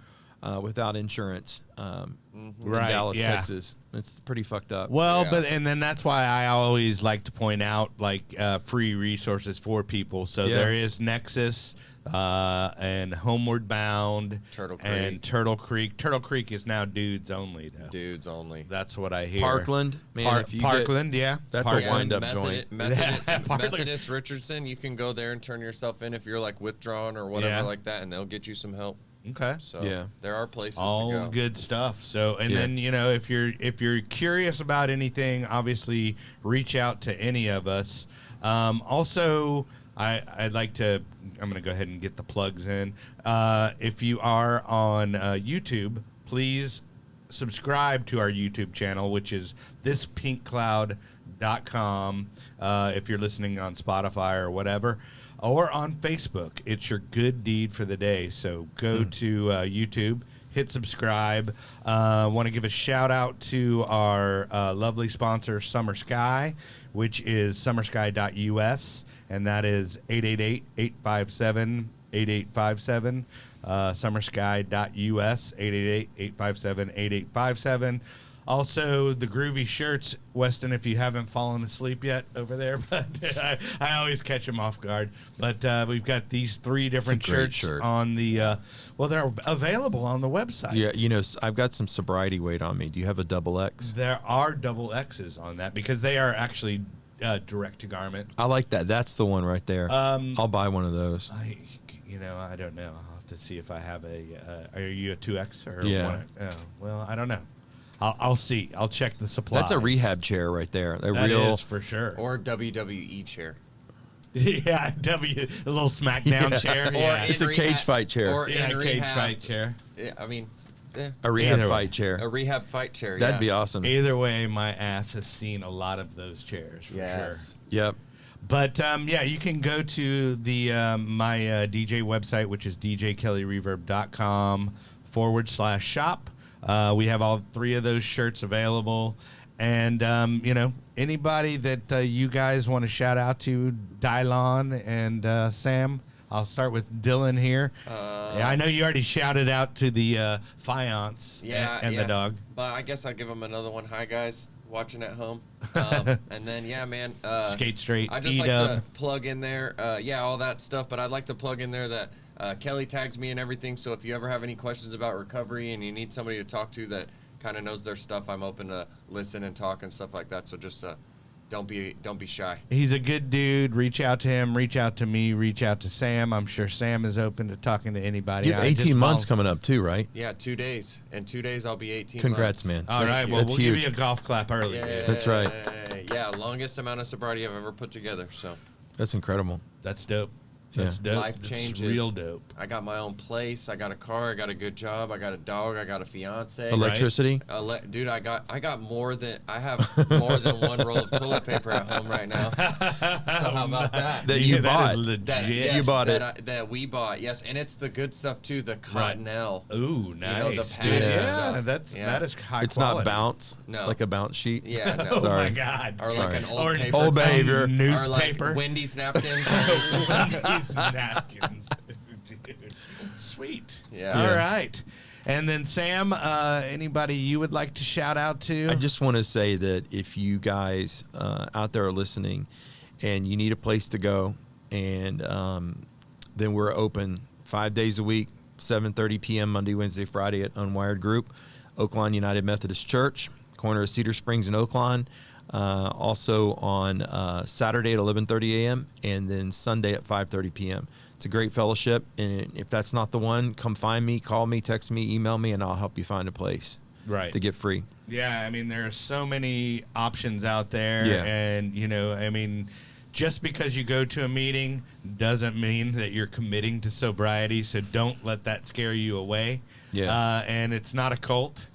[SPEAKER 2] without insurance in
[SPEAKER 1] Right,
[SPEAKER 2] Dallas,
[SPEAKER 1] yeah.
[SPEAKER 2] Texas. It's pretty fucked up.
[SPEAKER 1] Well,
[SPEAKER 3] Yeah.
[SPEAKER 1] and then that's why I always like to point out like free resources for people. So
[SPEAKER 2] Yeah.
[SPEAKER 1] there is Nexus and Homeward Bound
[SPEAKER 3] Turtle Creek.
[SPEAKER 1] and Turtle Creek. Turtle Creek is now dudes only though.
[SPEAKER 3] dudes only.
[SPEAKER 1] That's what I hear.
[SPEAKER 2] Parkland, man, if you get-
[SPEAKER 1] Parkland, yeah.
[SPEAKER 2] That's a
[SPEAKER 1] Parkland.
[SPEAKER 2] wind-up
[SPEAKER 3] Methodist,
[SPEAKER 2] joint.
[SPEAKER 3] Methodist Richardson, you can go there and turn yourself in if you're like withdrawn or whatever
[SPEAKER 1] Yeah.
[SPEAKER 3] like that, and they'll get you some help.
[SPEAKER 1] Okay.
[SPEAKER 3] So
[SPEAKER 2] Yeah.
[SPEAKER 3] there are places
[SPEAKER 1] All
[SPEAKER 3] to go.
[SPEAKER 1] good stuff. So, and
[SPEAKER 2] Yeah.
[SPEAKER 1] then if you're curious about anything, obviously reach out to any of us. Also, I'd like to. I'm going to go ahead and get the plugs in. If you are on YouTube, please subscribe to our YouTube channel, which is thispinkcloud.com. If you're listening on Spotify or whatever. Or on Facebook. It's your good deed for the day. So go to YouTube, hit subscribe. Want to give a shout out to our lovely sponsor, Summer Sky, which is summersky.us, and that is 888-857-8857. Summersky.us, 888-857-8857. Also, the groovy shirts, Weston, if you haven't fallen asleep yet over there, but I always catch them off guard. But we've got these 3 different
[SPEAKER 2] great
[SPEAKER 1] shirts
[SPEAKER 2] shirt.
[SPEAKER 1] on the, they're available on the website.
[SPEAKER 2] Yeah, I've got some sobriety weight on me. Do you have a double X?
[SPEAKER 1] There are double X's on that because they are actually direct to garment.
[SPEAKER 2] I like that. That's the one right there. I'll buy one of those.
[SPEAKER 1] I don't know. I'll have to see if I have a, are you a 2X or
[SPEAKER 2] Yeah.
[SPEAKER 1] 1X? Oh, well, I don't know. I'll see. I'll check the supplies.
[SPEAKER 2] That's a rehab chair right there. A
[SPEAKER 1] That
[SPEAKER 2] real
[SPEAKER 1] is for sure.
[SPEAKER 3] Or WWE chair.
[SPEAKER 1] Yeah, a little SmackDown chair.
[SPEAKER 3] Or
[SPEAKER 1] Yeah,
[SPEAKER 2] It's a cage fight chair.
[SPEAKER 3] Or
[SPEAKER 1] yeah,
[SPEAKER 3] in
[SPEAKER 1] cage
[SPEAKER 3] rehab.
[SPEAKER 1] fight chair.
[SPEAKER 3] Yeah, I mean,
[SPEAKER 2] a rehab
[SPEAKER 1] Either way.
[SPEAKER 2] fight chair.
[SPEAKER 3] a rehab fight chair.
[SPEAKER 2] That'd
[SPEAKER 3] yeah.
[SPEAKER 2] be awesome.
[SPEAKER 1] Either way, my ass has seen a lot of those chairs for sure.
[SPEAKER 3] Yes.
[SPEAKER 2] Yep.
[SPEAKER 1] But yeah, you can go to the my DJ website, which is djkellyreverb.com/shop. We have all 3 of those shirts available. And, anybody that you guys want to shout out to, Dylon and Sam, I'll start with Dylan here. Yeah, I know you already shouted out to the Fiance and the dog.
[SPEAKER 3] But I guess I'll give them another one. Hi, guys, watching at home. And then, yeah, man.
[SPEAKER 1] Skate Straight,
[SPEAKER 3] I just like
[SPEAKER 1] E-Dub.
[SPEAKER 3] to plug in there, all that stuff. But I'd like to plug in there that Kelly tags me and everything. So if you ever have any questions about recovery and you need somebody to talk to that kind of knows their stuff, I'm open to listen and talk and stuff like that. So just don't be shy.
[SPEAKER 1] He's a good dude. Reach out to him. Reach out to me. Reach out to Sam. I'm sure Sam is open to talking to anybody.
[SPEAKER 2] You have 18 months coming up too, right?
[SPEAKER 3] Yeah, 2 days. In 2 days, I'll be 18
[SPEAKER 2] Congrats,
[SPEAKER 3] months.
[SPEAKER 2] man.
[SPEAKER 1] All right. Well,
[SPEAKER 2] That's
[SPEAKER 1] we'll
[SPEAKER 2] huge.
[SPEAKER 1] give you a golf clap early.
[SPEAKER 3] Yeah,
[SPEAKER 2] That's right.
[SPEAKER 3] Yeah, longest amount of sobriety I've ever put together. So
[SPEAKER 2] That's incredible.
[SPEAKER 1] That's dope.
[SPEAKER 2] Yeah.
[SPEAKER 1] That's dope.
[SPEAKER 3] life
[SPEAKER 1] That's
[SPEAKER 3] changes.
[SPEAKER 1] real dope.
[SPEAKER 3] I got my own place. I got a car. I got a good job. I got a dog. I got a fiance.
[SPEAKER 2] Electricity.
[SPEAKER 3] Dude, I have more than one roll of toilet paper at home right now. So how about that?
[SPEAKER 2] That you
[SPEAKER 1] That
[SPEAKER 2] bought.
[SPEAKER 1] is legit.
[SPEAKER 3] Yes,
[SPEAKER 2] You bought it.
[SPEAKER 3] that we bought. Yes, and it's the good stuff too. The Cottonelle.
[SPEAKER 1] Ooh,
[SPEAKER 3] You know, the
[SPEAKER 1] nice.
[SPEAKER 3] padded
[SPEAKER 1] dude.
[SPEAKER 3] stuff.
[SPEAKER 1] Yeah,
[SPEAKER 3] Yeah.
[SPEAKER 1] that is high
[SPEAKER 2] It's
[SPEAKER 1] quality.
[SPEAKER 2] not bounce.
[SPEAKER 3] No.
[SPEAKER 2] Like a bounce sheet.
[SPEAKER 3] Yeah, no.
[SPEAKER 1] Oh
[SPEAKER 2] Sorry.
[SPEAKER 1] my God.
[SPEAKER 3] Or
[SPEAKER 2] Sorry.
[SPEAKER 3] like an old
[SPEAKER 1] Or
[SPEAKER 3] paper.
[SPEAKER 2] old
[SPEAKER 3] towel.
[SPEAKER 2] behavior.
[SPEAKER 3] Or like
[SPEAKER 1] Newspaper.
[SPEAKER 3] Wendy's napkins.
[SPEAKER 1] Wendy's napkins. Dude. Sweet.
[SPEAKER 3] Yeah.
[SPEAKER 1] All right. And then Sam, anybody you would like to shout out to?
[SPEAKER 2] I just want to say that if you guys out there are listening and you need a place to go, and then we're open 5 days a week, 7:30 p.m. Monday, Wednesday, Friday at Unwired Group, Oaklawn United Methodist Church, corner of Cedar Springs and Oaklawn. Also on Saturday at 11:30 a.m. and then Sunday at 5:30 p.m. It's a great fellowship, and if that's not the one, come find me, call me, text me, email me, and I'll help you find a place
[SPEAKER 1] Right.
[SPEAKER 2] to get free.
[SPEAKER 1] Yeah, I mean, there are so many options out there.
[SPEAKER 2] Yeah.
[SPEAKER 1] And, I mean, just because you go to a meeting doesn't mean that you're committing to sobriety, so don't let that scare you away.
[SPEAKER 2] Yeah.
[SPEAKER 1] And it's not a cult.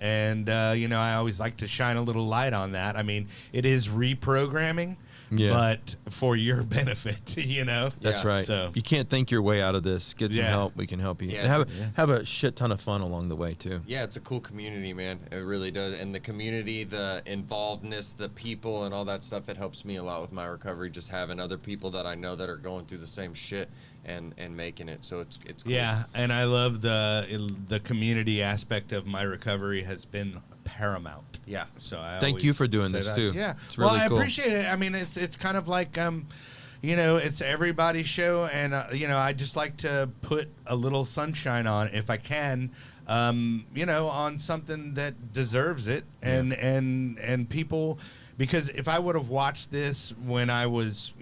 [SPEAKER 1] And, I always like to shine a little light on that. I mean, it is reprogramming,
[SPEAKER 2] Yeah.
[SPEAKER 1] but for your benefit,
[SPEAKER 2] That's
[SPEAKER 3] Yeah.
[SPEAKER 2] right.
[SPEAKER 1] So-
[SPEAKER 2] You can't think your way out of this. Get some
[SPEAKER 1] Yeah.
[SPEAKER 2] help. We can help you.
[SPEAKER 3] Yeah,
[SPEAKER 2] And
[SPEAKER 3] it's
[SPEAKER 2] have a shit ton of fun along the way too.
[SPEAKER 3] Yeah, it's a cool community, man. It really does. And the community, the involvedness, the people, and all that stuff, it helps me a lot with my recovery. Just having other people that I know that are going through the same shit and making it. So it's cool.
[SPEAKER 1] Yeah, and I love the community aspect of my recovery has been paramount.
[SPEAKER 3] Yeah.
[SPEAKER 1] So I
[SPEAKER 2] Thank
[SPEAKER 1] always
[SPEAKER 2] you for doing
[SPEAKER 1] say
[SPEAKER 2] this,
[SPEAKER 1] that.
[SPEAKER 2] too.
[SPEAKER 1] Yeah,
[SPEAKER 2] It's
[SPEAKER 1] well,
[SPEAKER 2] really
[SPEAKER 1] I
[SPEAKER 2] cool.
[SPEAKER 1] appreciate it. I mean, it's kind of like it's everybody's show, and I just like to put a little sunshine on if I can. On something that deserves it, and people, because if I would have watched this when I was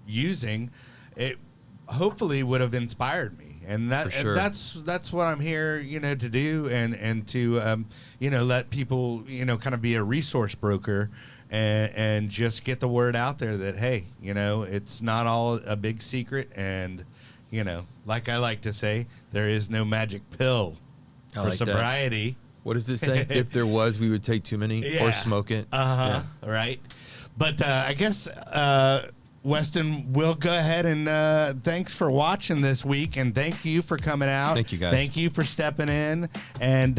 [SPEAKER 1] using it, hopefully would have inspired me. And
[SPEAKER 2] For sure.
[SPEAKER 1] that's what I'm here, to do, and to let people, kind of be a resource broker, and just get the word out there that hey, it's not all a big secret, and like I like to say, there is no magic pill
[SPEAKER 2] I
[SPEAKER 1] for
[SPEAKER 2] like that.
[SPEAKER 1] sobriety.
[SPEAKER 2] What does it say? If there was, we would take too many or smoke it.
[SPEAKER 1] Right. But I guess Weston, we'll go ahead and thanks for watching this week, and thank you for coming out.
[SPEAKER 2] Thank you, guys.
[SPEAKER 1] Thank you for stepping in, and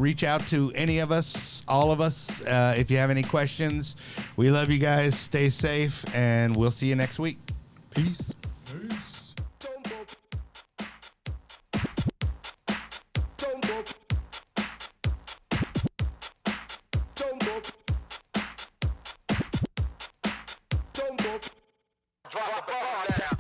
[SPEAKER 1] reach out to any of us, all of us, if you have any questions. We love you guys. Stay safe, and we'll see you next week.
[SPEAKER 2] Peace.
[SPEAKER 5] Drop the bomb now.